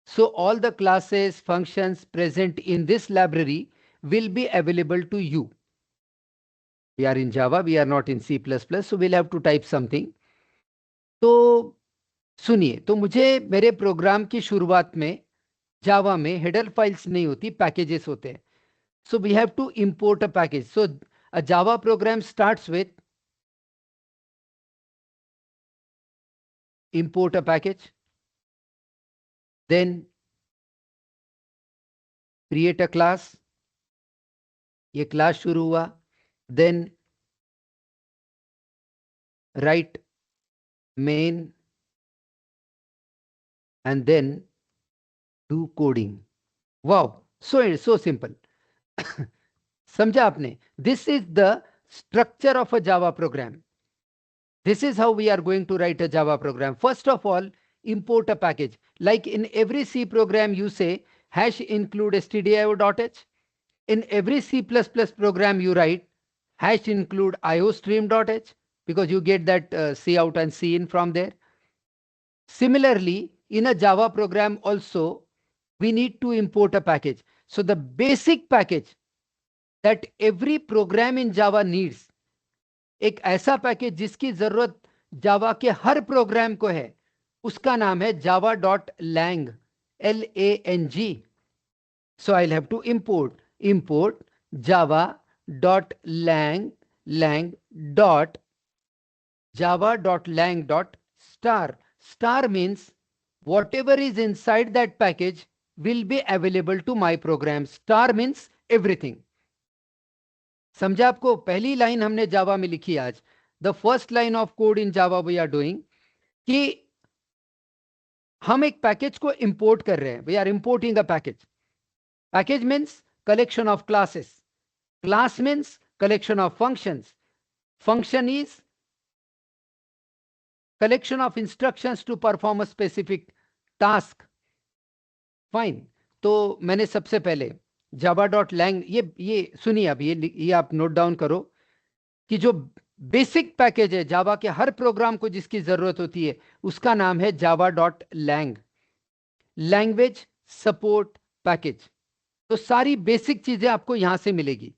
So all the classes, functions present in this library will be available to you. We are in Java, we are not in C++, so we'll have to type something. तो सुनिए, तो मुझे मेरे programme की शुरुआत में जावा में header files नहीं होती, पैकेजेस होते हैं. So we have to import a package. So a Java program starts with import a package, then create a class. ये क्लास शुरू हुआ, then write main and then do coding. Wow, so simple. समझा आपने? This is the structure of a Java program. This is how we are going to write a Java program. First of all, import a package. Like in every C program, you say hash include stdio.h. In every C++ program, you write hash include iostream.h, because you get that C out and C in from there. Similarly, in a Java program also, we need to import a package. So the basic package that every program in Java needs, एक ऐसा package जिसकी जरूरत जावा के हर programme को है, उसका नाम है java.lang, LANG. So I'll have to import java.lang java.lang.star. Star means whatever is inside that package will be available to my program. Star means everything. समझा आपको? पहली लाइन हमने जावा में लिखी आज, the first line of code in Java we are doing, कि हम एक पैकेज को इंपोर्ट कर रहे हैं. We are importing a package. Package means collection of classes, class means collection of functions, function is collection of instructions to perform a specific task. Fine. तो मैंने सबसे पहले java.lang, ये सुनिए, अब ये आप नोट डाउन करो कि जो बेसिक पैकेज है जावा के हर प्रोग्राम को जिसकी जरूरत होती है उसका नाम है java.lang, लैंग्वेज सपोर्ट पैकेज। तो सारी बेसिक चीजें आपको यहां से मिलेगी।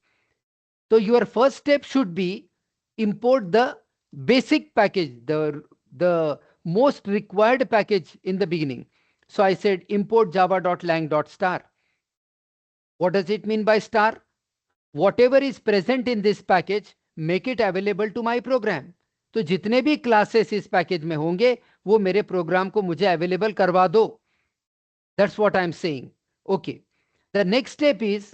तो your first step should be import the basic package, the most required package in the beginning. So I said import java.lang.star. What does it mean by star? Whatever is present in this package, make it available to my program. तो जितने भी classes इस package में होंगे वो मेरे programme को मुझे अवेलेबल करवा दो. That's what I'm saying. Okay. The next step is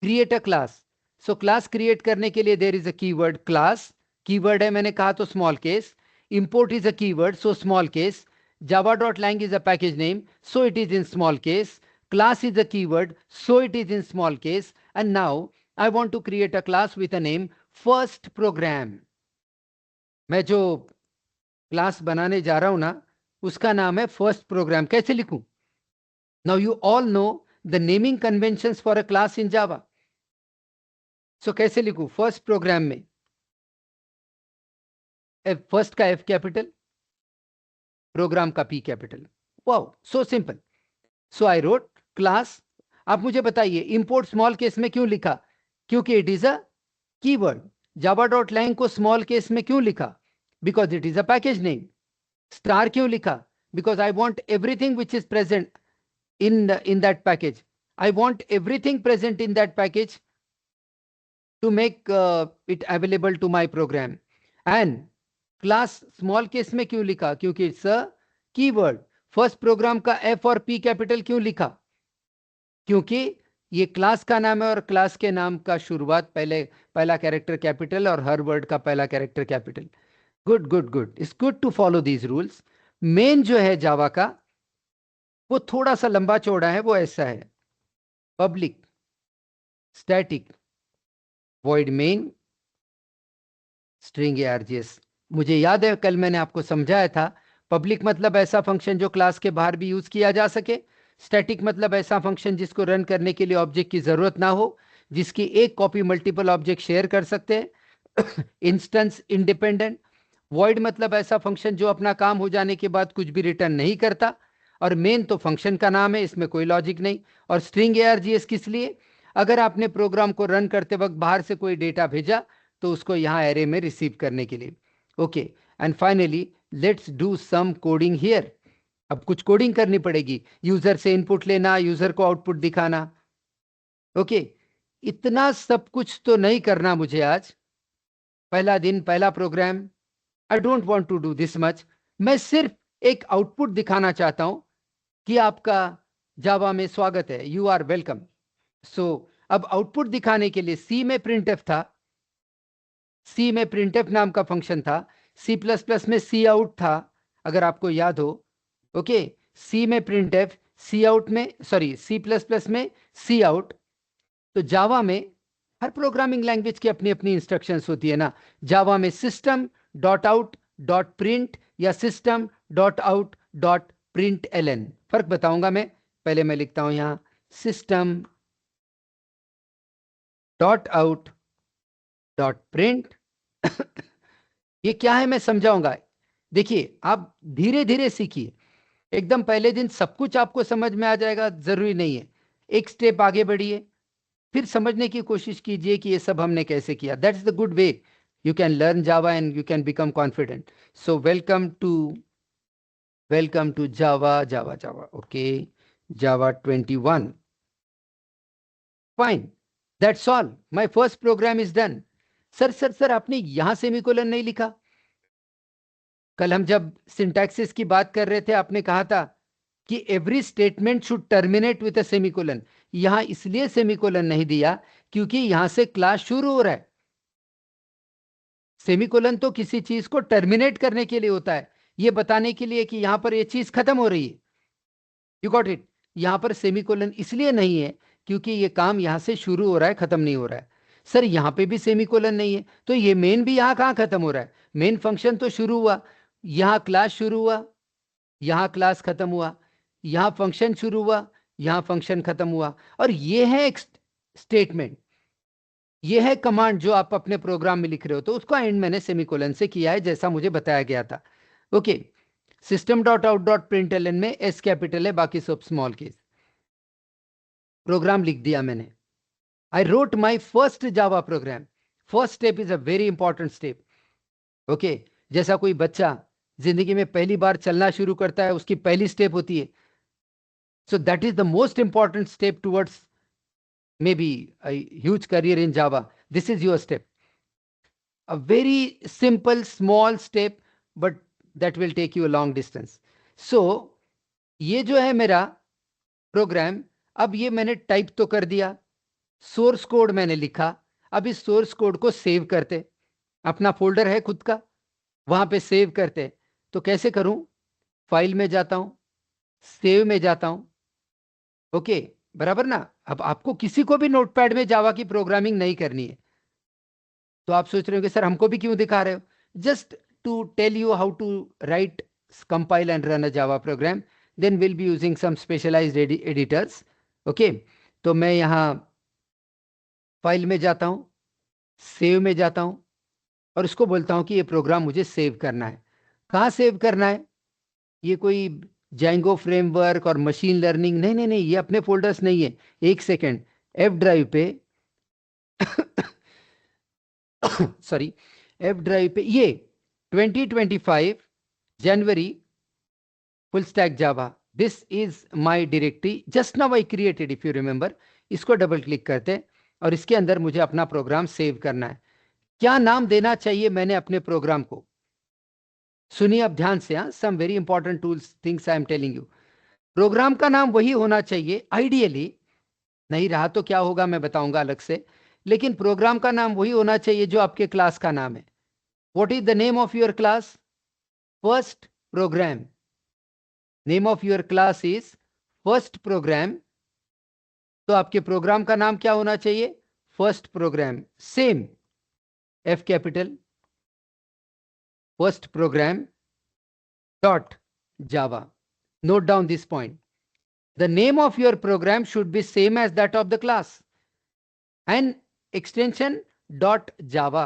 create a class. So class create करने के लिए there is a keyword class. Keyword है मैंने कहा तो small case. Import is a keyword, so small case. Java.lang is a package name, so it is in small case. Class is a keyword, so it is in small case. And now I want to create a class with a name first program. मैं जो class बनाने जा रहा हूं ना उसका नाम है फर्स्ट प्रोग्राम. कैसे लिखूं? Now you all know the naming conventions for a class in Java. So कैसे लिखूं? फर्स्ट प्रोग्राम में फर्स्ट का F कैपिटल, प्रोग्राम का P capital. Wow, so simple. So I wrote class. आप मुझे बताइए इंपोर्ट स्मॉल केस में क्यों लिखा? क्योंकि it is a keyword. java.lang को स्मॉल केस में क्यों लिखा? Because it is a package name. Star क्यों लिखा? Because I want everything which is present in that package. I want everything present in that package to make it available to my program. And class small case में क्यों लिखा? क्योंकि it's a keyword. First program का F और P capital क्यों लिखा? क्योंकि ये क्लास का नाम है और क्लास के नाम का शुरुआत पहला कैरेक्टर कैपिटल और हर वर्ड का पहला character capital. Good good good. It's good to follow these rules. Main जो है जावा का वो थोड़ा सा लंबा चौड़ा है. वो ऐसा है: public static void main string args. मुझे याद है कल मैंने आपको समझाया था पब्लिक मतलब ऐसा फंक्शन जो क्लास के बाहर भी यूज किया जा सके. स्टैटिक मतलब ऐसा फंक्शन जिसको रन करने के लिए ऑब्जेक्ट की जरूरत ना हो, जिसकी एक कॉपी मल्टीपल ऑब्जेक्ट शेयर कर सकते हैं. Instance independent. वॉइड मतलब ऐसा फंक्शन जो अपना काम हो जाने के बाद कुछ भी रिटर्न नहीं करता. और मेन तो फंक्शन का नाम है, इसमें कोई लॉजिक नहीं. और स्ट्रिंग args किस लिए? अगर आपने प्रोग्राम को रन करते वक्त बाहर से कोई डेटा भेजा तो उसको यहाँ एरे में रिसीव करने के लिए. Okay. And finally let's do some coding here. अब कुछ कोडिंग करनी पड़ेगी. यूजर से इनपुट लेना, यूजर को आउटपुट दिखाना. ओके. इतना सब कुछ तो नहीं करना मुझे आज. पहला दिन, पहला program. I don't want to do this much. मैं सिर्फ एक आउटपुट दिखाना चाहता हूं कि आपका जावा में स्वागत है, यू आर वेलकम. सो अब आउटपुट दिखाने के लिए सी में प्रिंटफ था. सी में प्रिंटफ नाम का फंक्शन था. सी प्लस प्लस में सी आउट था, अगर आपको याद हो. ओके. सी में प्रिंटफ, सी आउट में, सॉरी, सी प्लस प्लस में सी आउट. तो जावा में हर प्रोग्रामिंग लैंग्वेज की अपनी अपनी इंस्ट्रक्शंस होती है ना. जावा में system dot out dot print या system dot out dot print ln. फर्क बताऊंगा मैं. पहले मैं लिखता हूं यहां system dot out dot print. ये क्या है मैं समझाऊंगा. देखिए आप धीरे धीरे सीखिए. एकदम पहले दिन सब कुछ आपको समझ में आ जाएगा जरूरी नहीं है. एक स्टेप आगे बढ़िए, फिर समझने की कोशिश कीजिए कि ये सब हमने कैसे किया. That's the good way you can learn Java and you can become confident. So welcome to Java. Okay, Java 21. Fine, that's all. My first program is done. Sir आपने यहां सेमीकोलन नहीं लिखा. कल हम जब सिंटैक्सिस की बात कर रहे थे आपने कहा था कि every statement should terminate with a semicolon. यहां इसलिए सेमीकोलन नहीं दिया क्योंकि यहां से क्लास शुरू हो रहा है. सेमीकोलन तो किसी चीज को टर्मिनेट करने के लिए होता है, ये बताने के लिए कि यहां पर ये चीज खत्म हो रही है. You got it. यहां पर सेमीकोलन इसलिए नहीं है क्योंकि ये काम यहां से शुरू हो रहा है, खत्म नहीं हो रहा है. सर यहां पे भी सेमीकोलन नहीं है तो ये मेन भी यहां कहां खत्म हो रहा है? मेन फंक्शन तो शुरू हुआ, यहां क्लास शुरू हुआ, यहां क्लास खत्म हुआ, यहां फंक्शन शुरू हुआ, यहां फंक्शन खत्म हुआ, और ये है एक स्टेटमेंट, ये है कमांड जो आप अपने प्रोग्राम में लिख रहे हो। तो उसका एंड मैंने सेमीकोलन से किया है जैसा मुझे बताया गया था। Okay, system dot out dot println में एस कैपिटल है, बाकी सब स्मॉल केस। प्रोग्राम लिख दिया मैंने। I wrote my first Java program. First step is a very important step. Okay, जैसा कोई बच्चा जिंदगी में पहली बार चलना शुरू करता है, उसकी पहली स्टेप होती है। So that is the most important step towards maybe a huge career in Java. This is your step. A very simple, small step, but that will take you a long distance. So, ये जो है मेरा programme, अब ये मैंने type तो कर दिया, सोर्स कोड मैंने लिखा। अब इस सोर्स कोड को सेव करते, अपना फोल्डर है खुद का, वहां पे सेव करते। तो कैसे करूं? फाइल में जाता हूं, सेव में जाता हूं। ओके, बराबर ना। अब आपको किसी को भी नोटपैड में जावा की प्रोग्रामिंग नहीं करनी है, तो आप सोच रहे हो कि सर हमको भी क्यों दिखा रहे हो? Just to tell you how to write, compile and run a Java program, then we'll be using some specialized editors. Okay, तो मैं यहाँ फाइल में जाता हूँ, सेव में जाता हूँ, और उसको बोलता हूँ कि ये प्रोग्राम मुझे सेव करना है। कहाँ सेव करना है? ये कोई जैंगो फ्रेमवर्क और मशीन लर्निंग नहीं, नहीं, नहीं, ये अपने फोल्डर्स नहीं है। एक सेकेंड, एफ ड्राइव पे सॉरी, एफ ड्राइव पे ये 2025 जनवरी full stack Java, this is my directory, just now I created, if you remember. इसको डबल क्लिक करते और इसके अंदर मुझे अपना प्रोग्राम सेव करना है। क्या नाम देना चाहिए मैंने अपने प्रोग्राम को? सुनिए अब ध्यान से, हाँ, some very important tools things I am telling you. Program का नाम वही होना चाहिए आइडियली, नहीं रहा तो क्या होगा मैं बताऊंगा अलग से, लेकिन प्रोग्राम का नाम वही होना चाहिए जो आपके क्लास का नाम है। What is the name of your class? First program. Name of your class is first program, तो आपके प्रोग्राम का नाम क्या होना चाहिए? First program. Same, F capital, first program dot Java. Note down this point, the name of your program should be same as that of the class, and extension dot java,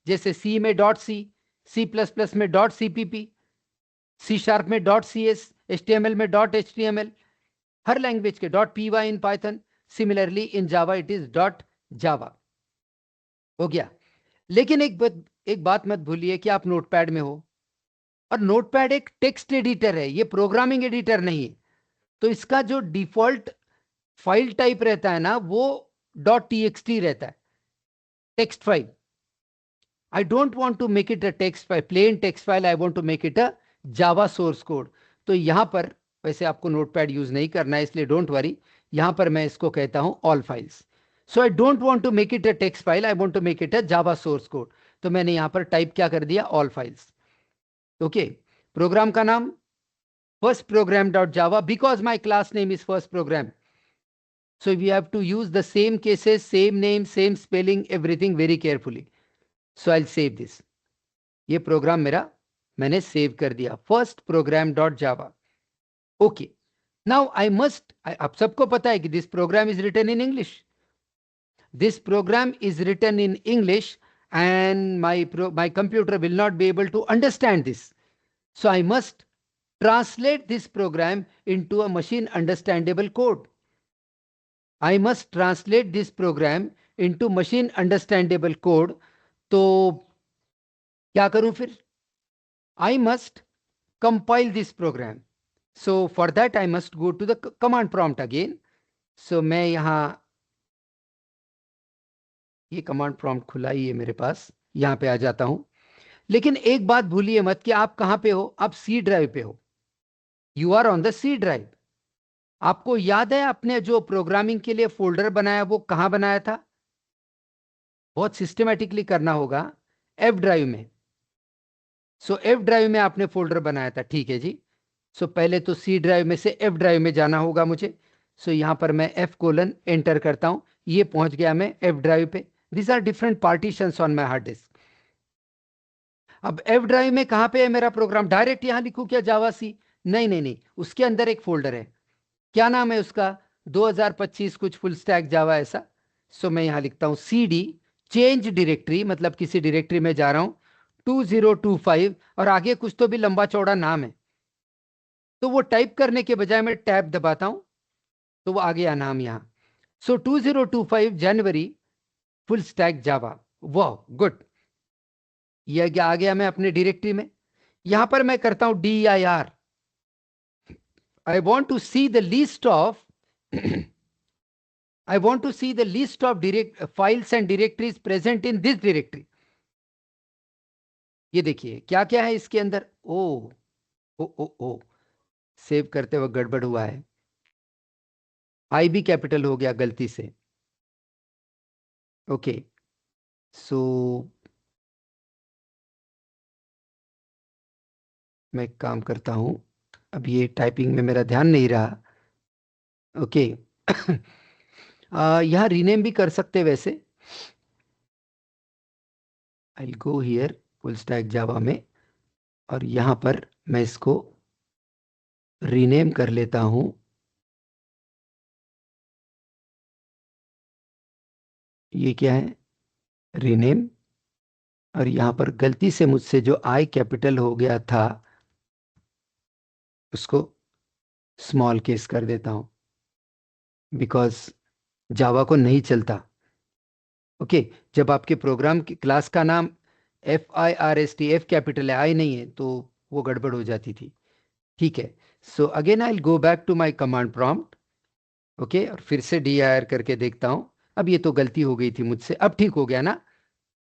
जैसे C में dot C, C++ में dot CPP, C# में dot CS, HTML में dot HTML, हर language के dot py in Python, similarly in Java it is dot जावा। हो गया। लेकिन एक बात मत भूलिए कि आप नोटपैड में हो, और नोटपैड एक टेक्स्ट एडिटर है, ये प्रोग्रामिंग एडिटर नहीं है। तो इसका जो डिफॉल्ट फाइल टाइप रहता है ना, वो .txt रहता है, text file. I don't want to make it a text file, plain text file, I want to make it a Java source code. तो यहां पर वैसे आपको नोटपैड यूज नहीं करना है, इसलिए डोंट वरी, यहां पर मैं इसको कहता हूं all files. So I don't want to make it a text file, I want to make it a Java source code. तो मैंने यहां पर टाइप क्या कर दिया? All files. ओके, प्रोग्राम का नाम first program.java, because my class name is first program. So we have to use the same cases, same name, same spelling, everything very carefully. So I'll save this. ये programme मेरा मैंने save कर दिया, first program.java. Okay. Now I must, आप सबको पता है कि this program is written in English. This program is written in English and my computer will not be able to understand this. So I must translate this program into a machine understandable code. I must translate this program into machine understandable code. तो क्या करूं फिर? I must compile this program. So for that I must go to the command prompt again. So मैं यहां, ये command prompt खुला ही है मेरे पास, यहां पे आ जाता हूं। लेकिन एक बात भूलिए मत कि आप कहां पे हो? आप सी ड्राइव पे हो। You are on the C drive. आपको याद है आपने जो प्रोग्रामिंग के लिए फोल्डर बनाया वो कहां बनाया था? बहुत सिस्टमेटिकली करना होगा, एफ ड्राइव में। सो एफ ड्राइव में आपने फोल्डर बनाया था, ठीक है जी। सो पहले तो सी ड्राइव में से एफ ड्राइव में जाना होगा मुझे। सो यहां पर मैं F: एंटर करता हूं, ये पहुंच गया मैं एफ ड्राइव पे। These are different partitions on my hard disk. अब एफ ड्राइव में कहां पे है मेरा प्रोग्राम? डायरेक्ट यहां लिखूं क्या जावा सी? नहीं नहीं नहीं, उसके अंदर एक फोल्डर है। क्या नाम है उसका? 2025 कुछ फुल स्टैक जावा ऐसा। सो मैं यहां लिखता हूं CD चेंज डायरेक्टरी, मतलब किसी डायरेक्टरी में जा रहा हूं 2025, और आगे कुछ तो भी लंबा चौड़ा नाम है। तो वो टाइप करने के बजाय मैं टैब दबाता हूं तो वो आ गया नाम यहां। सो 2025 जनवरी फुल स्टैक जावा। वाह गुड, ये आ गया मैं अपने डायरेक्टरी में। यहां पर मैं करता हूं DIR, I want to see the list of I want to see the list of direct files and directories present in this directory. ये देखिए क्या क्या है इसके अंदर। ओ सेव करते वक्त गड़बड़ हुआ है, IB कैपिटल हो गया गलती से। ओके, सो मैं एक काम करता हूं, अब ये टाइपिंग में मेरा ध्यान नहीं रहा। ओके यहाँ रीनेम भी कर सकते वैसे। I go here full stack Java में, और यहां पर मैं इसको रीनेम कर लेता हूं। ये क्या है? रीनेम। और यहां पर गलती से मुझसे जो आई कैपिटल हो गया था उसको स्मॉल केस कर देता हूं, बिकॉज जावा को नहीं चलता। ओके, जब आपके प्रोग्राम की क्लास का नाम FIRST, एफ कैपिटल है, आई नहीं है, तो वो गड़बड़ हो जाती थी। ठीक है, so again I go back to my command prompt. Okay, और फिर से DIR करके देखता हूं। अब ये तो गलती हो गई थी मुझसे, अब ठीक हो गया ना?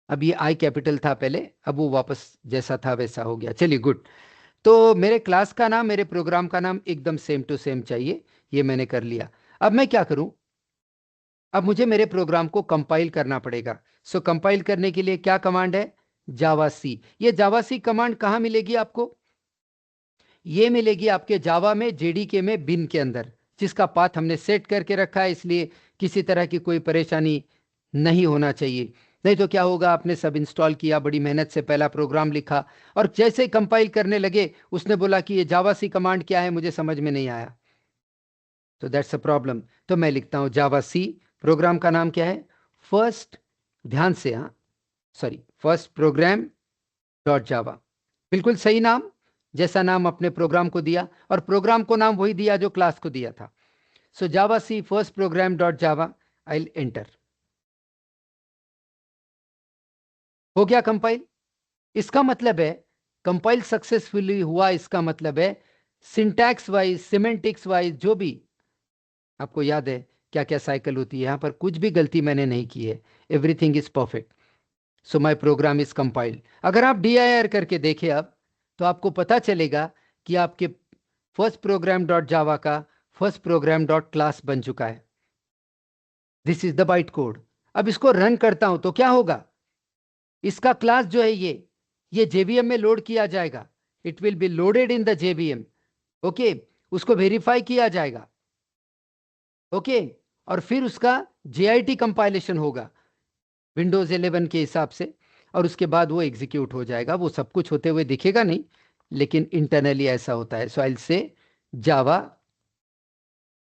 अब ये आई कैपिटल था पहले, अब वो वापस जैसा था वैसा हो गया। चलिए गुड। तो मेरे क्लास का नाम, मेरे प्रोग्राम का नाम एकदम सेम टू सेम चाहिए, ये मैंने कर लिया। अब मैं क्या करूं? अब मुझे मेरे प्रोग्राम को कंपाइल करना पड़ेगा। सो कंपाइल करने के लिए क्या कमांड है? जावा सी। ये जावा सी कमांड कहां मिलेगी आपको? ये मिलेगी आपके जावा में JDK में बिन के अंदर, जिसका पाथ हमने सेट करके रखा है, इसलिए किसी तरह की कोई परेशानी नहीं होना चाहिए। नहीं तो क्या होगा, आपने सब इंस्टॉल किया, बड़ी मेहनत से पहला प्रोग्राम लिखा, और जैसे ही कंपाइल करने लगे उसने बोला कि ये जावा सी कमांड क्या है, मुझे समझ में नहीं आया। तो दैट्स अ प्रॉब्लम। तो मैं लिखता हूं जावा सी, प्रोग्राम का नाम क्या है? फर्स्ट, ध्यान से, हाँ sorry, first program dot Java. बिल्कुल सही नाम, जैसा नाम अपने प्रोग्राम को दिया, और प्रोग्राम को नाम वही दिया जो क्लास को दिया था। So Java C first program dot Java, I enter. हो गया कंपाइल। इसका मतलब है कंपाइल सक्सेसफुली हुआ, इसका मतलब है सिंटैक्स वाइज, सिमेंटिक्स वाइज, जो भी आपको याद है क्या क्या साइकिल होती है, यहां पर कुछ भी गलती मैंने नहीं की है। Everything is perfect. So my programme is compiled. अगर आप DIR करके देखें अब, तो आपको पता चलेगा कि आपके फर्स्ट प्रोग्राम डॉट जावा का फर्स्ट प्रोग्राम डॉट क्लास बन चुका है। This is the byte code. अब इसको रन करता हूं तो क्या होगा? इसका क्लास जो है ये JVM में लोड किया जाएगा। It will be loaded in the JVM। Okay, उसको वेरीफाई किया जाएगा। ओके, और फिर उसका JIT कंपाइलेशन होगा विंडोज 11 के हिसाब से, और उसके बाद वो एग्जीक्यूट हो जाएगा। वो सब कुछ होते हुए दिखेगा नहीं, लेकिन इंटरनली ऐसा होता है। So I say Java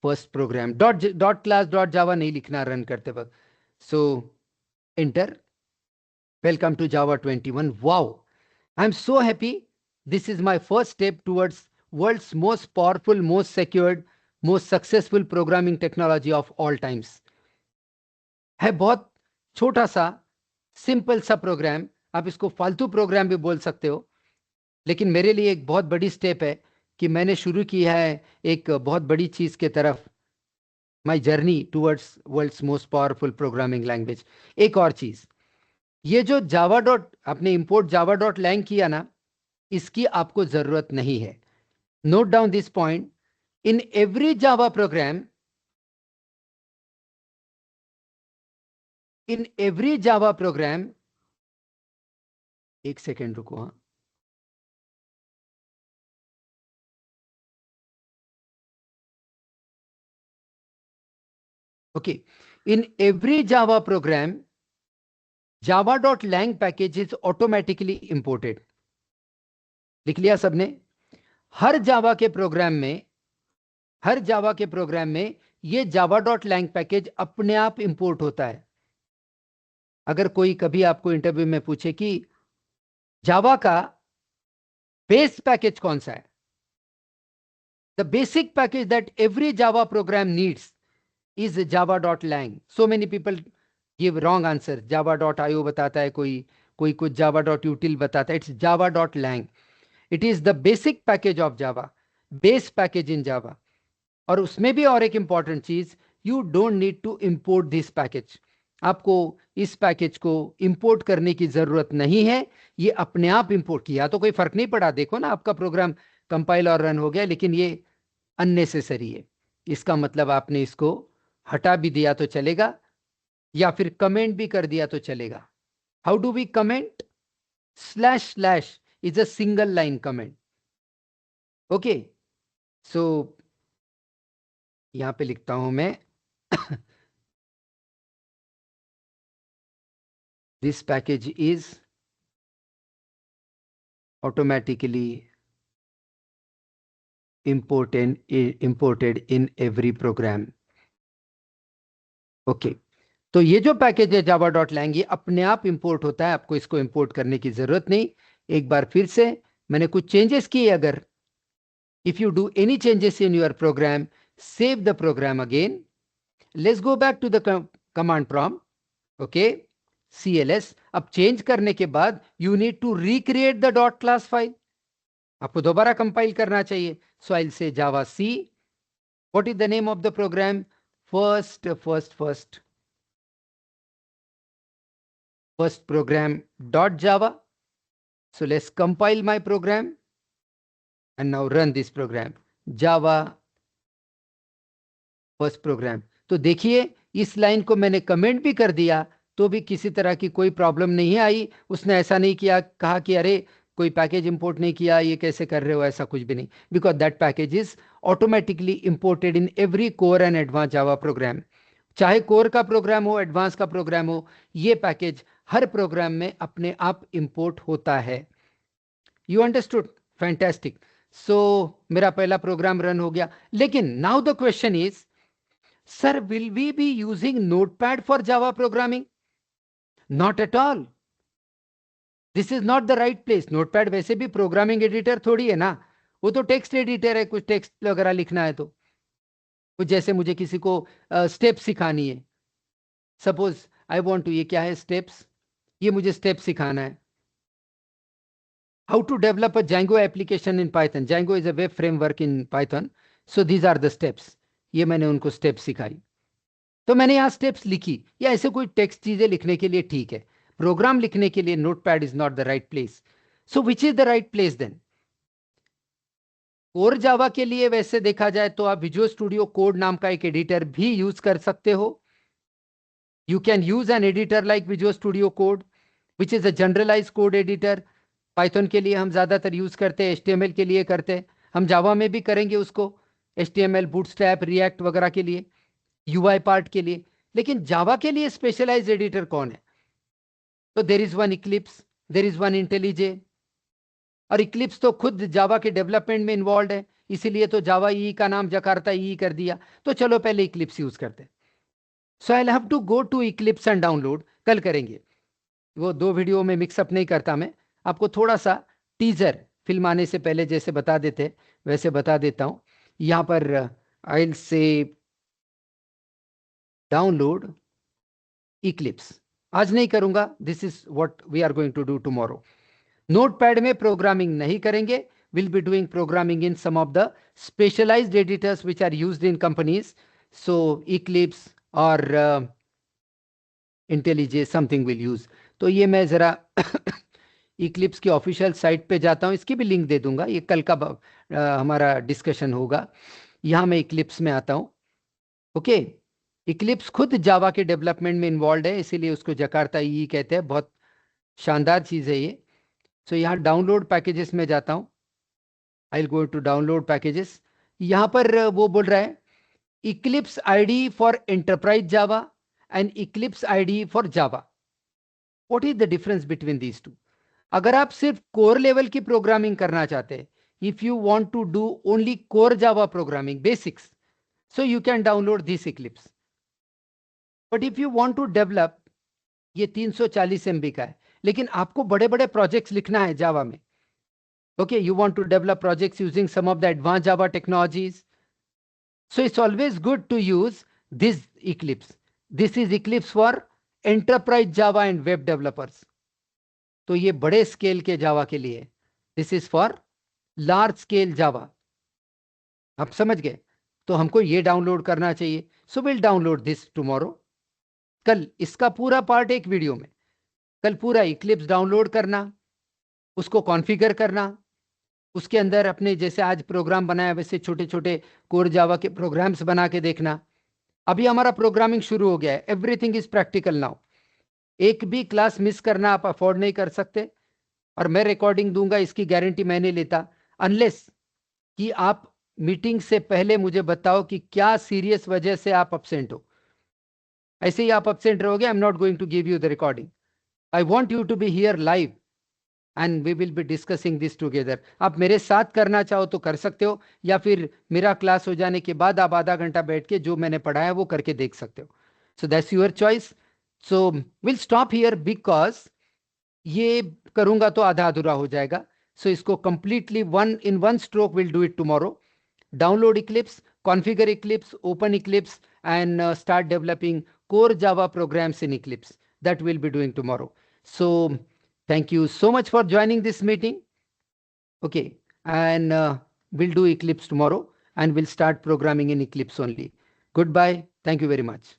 first program dot dot class dot Java नहीं लिखना रन करते वक्त। So enter, welcome to Java 21। Wow, I am so happy. This is my first step towards world's most powerful, most secured, most successful programming technology of all times. है बहुत छोटा सा, simple सा programme, आप इसको फालतू प्रोग्राम भी बोल सकते हो, लेकिन मेरे लिए एक बहुत बड़ी स्टेप है कि मैंने शुरू किया है एक बहुत बड़ी चीज के तरफ, my journey towards world's most powerful programming language. एक और चीज, ये जो जावा डॉट आपने इंपोर्ट जावा डॉट लैंग किया ना, इसकी आपको जरूरत नहीं है। Note down this point. In every Java program, in every Java program, एक सेकेंड रुको, हाँ। Okay, in every Java program, java.lang package is automatically imported. लिख लिया सबने? हर जावा के प्रोग्राम में, हर जावा के प्रोग्राम में ये java.lang पैकेज अपने आप इंपोर्ट होता है। अगर कोई कभी आपको इंटरव्यू में पूछे कि जावा का बेस पैकेज कौन सा है, the basic package that every Java programme needs is java.lang. So many people give wrong answer. java.io बताता है कोई, कोई कुछ java.util बताता है. It's java.lang. It is the basic package of Java, base package in Java. और उसमें भी और एक इंपॉर्टेंट चीज, you don't need to import this package. आपको इस पैकेज को इंपोर्ट करने की जरूरत नहीं है, ये अपने आप इंपोर्ट किया तो कोई फर्क नहीं पड़ा। देखो ना, आपका प्रोग्राम कंपाइल और रन हो गया, लेकिन ये अननेसेसरी है। इसका मतलब आपने इसको हटा भी दिया तो चलेगा, या फिर कमेंट भी कर दिया तो चलेगा। How do we comment? Slash slash is a single line comment. Okay, so यहां पे लिखता हूं मैं this package is automatically imported in every program. Okay, तो ये जो पैकेज है java.lang, ये अपने आप इंपोर्ट होता है, आपको इसको इंपोर्ट करने की जरूरत नहीं। एक बार फिर से, मैंने कुछ चेंजेस किए, अगर if you do any changes in your program, save the program again, let's go back to the command prompt. Okay, cls, अब चेंज करने के बाद you need to recreate the dot class file, आपको दोबारा compile करना चाहिए। So I will say Java C, what is the name of the program? first program dot java. So let's compile my program and now run this program, java first program. तो देखिए, इस line को मैंने comment भी कर दिया तो भी किसी तरह की कोई प्रॉब्लम नहीं आई। उसने ऐसा नहीं किया, कहा कि अरे कोई पैकेज इंपोर्ट नहीं किया, ये कैसे कर रहे हो, ऐसा कुछ भी नहीं। Because that package is automatically imported in every core and advance Java program. चाहे कोर का प्रोग्राम हो, एडवांस का प्रोग्राम हो, ये पैकेज हर प्रोग्राम में अपने आप इंपोर्ट होता है। You understood? फैंटास्टिक। सो मेरा पहला प्रोग्राम रन हो गया। लेकिन now the question is, sir will we be using notepad for Java programming? Not at all, this is not the right place. Notepad वैसे भी प्रोग्रामिंग एडिटर थोड़ी है ना, वो तो टेक्स्ट एडिटर है, कुछ टेक्स्ट वगैरह लिखना है तो। कुछ जैसे मुझे किसी को स्टेप सिखानी है, सपोज आई वांट टू, ये क्या है स्टेप्स, ये मुझे स्टेप सिखाना है। How to develop a Django application in Python? Django is a web framework in Python, so these are the steps. ये मैंने उनको स्टेप्स सिखाई, तो मैंने यहाँ स्टेप्स लिखी। या ऐसे कोई टेक्स्ट चीजें लिखने के लिए ठीक है, प्रोग्राम लिखने के लिए notepad is not the right place. So which is the right place then? Core Java के लिए वैसे देखा जाए तो आप विजुअल स्टूडियो कोड नाम का एक एडिटर भी यूज कर सकते हो। You can use an editor like Visual Studio Code which is a generalise code editor. Python के लिए हम ज्यादातर यूज करते हैं, HTML के लिए करते हैं, हम जावा में भी करेंगे उसको, HTML, बूटस्ट्रैप, रिएक्ट वगैरह के लिए, UI पार्ट के लिए। लेकिन जावा के लिए स्पेशलाइज्ड एडिटर कौन है? तो there is one Eclipse, there is one IntelliJ, और इक्लिप्स तो खुद जावा के डेवलपमेंट में इन्वॉल्व है, इसीलिए तो जावा ई का नाम जकार्ता ई कर दिया। तो चलो पहले इक्लिप्स यूज करते हैं। So I have to go to Eclipse and download, कल करेंगे वो, दो वीडियो में मिक्सअप नहीं करता मैं, आपको थोड़ा सा टीजर फिल्म आने से पहले जैसे बता देते वैसे बता देता हूं। यहां पर I will say download Eclipse, आज नहीं करूंगा, this is what we are going to do tomorrow. Notepad में प्रोग्रामिंग नहीं करेंगे, will be doing programming in some of the specialised editors which are used in companies. So Eclipse और IntelliJ something will use. तो ये मैं जरा Eclipse की official site पे जाता हूँ, इसकी भी लिंक दे दूंगा, ये कल का हमारा डिस्कशन होगा। यहाँ मैं इक्लिप्स में आता हूँ। ओके, इक्लिप्स खुद जावा के डेवलपमेंट में इन्वॉल्व है, इसीलिए उसको जकार्ता ई कहते हैं, बहुत शानदार चीज़ है ये। सो यहाँ डाउनलोड पैकेजेस में जाता हूँ, I will go to download packages. यहाँ पर वो बोल रहा है Eclipse IDE for enterprise Java and Eclipse IDE for Java. What is the difference between these two? अगर आप सिर्फ कोर लेवल की प्रोग्रामिंग करना चाहते हैं, if you want to do only core Java programming basics, so you can download this Eclipse. But if you want to develop, ये 340 MB का है, लेकिन आपको बड़े बड़े प्रोजेक्ट्स लिखना है जावा में. Okay, you want to develop projects using some of the advanced Java technologies. So it's always good to use this Eclipse. This is Eclipse for enterprise Java and web developers. तो ये बड़े scale के Java के लिए. This is for large scale Java. आप समझ गए? तो हमको ये डाउनलोड करना चाहिए. So will download this tomorrow. कल इसका पूरा पार्ट एक वीडियो में. कल पूरा इक्लिप्स डाउनलोड करना, उसको कॉन्फ़िगर करना, उसके अंदर अपने जैसे आज प्रोग्राम बनाया वैसे छोटे छोटे कोर जावा के प्रोग्राम्स बना के देखना. अभी हमारा प्रोग्रामिंग शुरू हो गया है. Everything is practical now. एक भी क्लास मिस करना आप अफोर्ड नहीं कर सकते. और मैं रिकॉर्डिंग दूंगा, इसकी गारंटी मैं नहीं लेता, अनलेस कि आप मीटिंग से पहले मुझे बताओ कि क्या सीरियस वजह से आप अब्सेंट हो. ऐसे ही आप अब्सेंट रहोगे, I am not going to give you the recording. I want you to be here live and we will be discussing this together. आप मेरे साथ करना चाहो तो कर सकते हो, या फिर मेरा क्लास हो जाने के बाद आप आधा घंटा बैठ के जो मैंने पढ़ाया वो करके देख सकते हो. So that's your choice. So will stop here because ये करूंगा तो आधा अधूरा हो जाएगा. सो इसको completely in one stroke will do it tomorrow. Download Eclipse, configure Eclipse, open Eclipse, and start developing core Java programs in Eclipse. That we'll be doing tomorrow. So thank you so much for joining this meeting. Okay, and we'll do Eclipse tomorrow, and we'll start programming in Eclipse only. Goodbye. Thank you very much.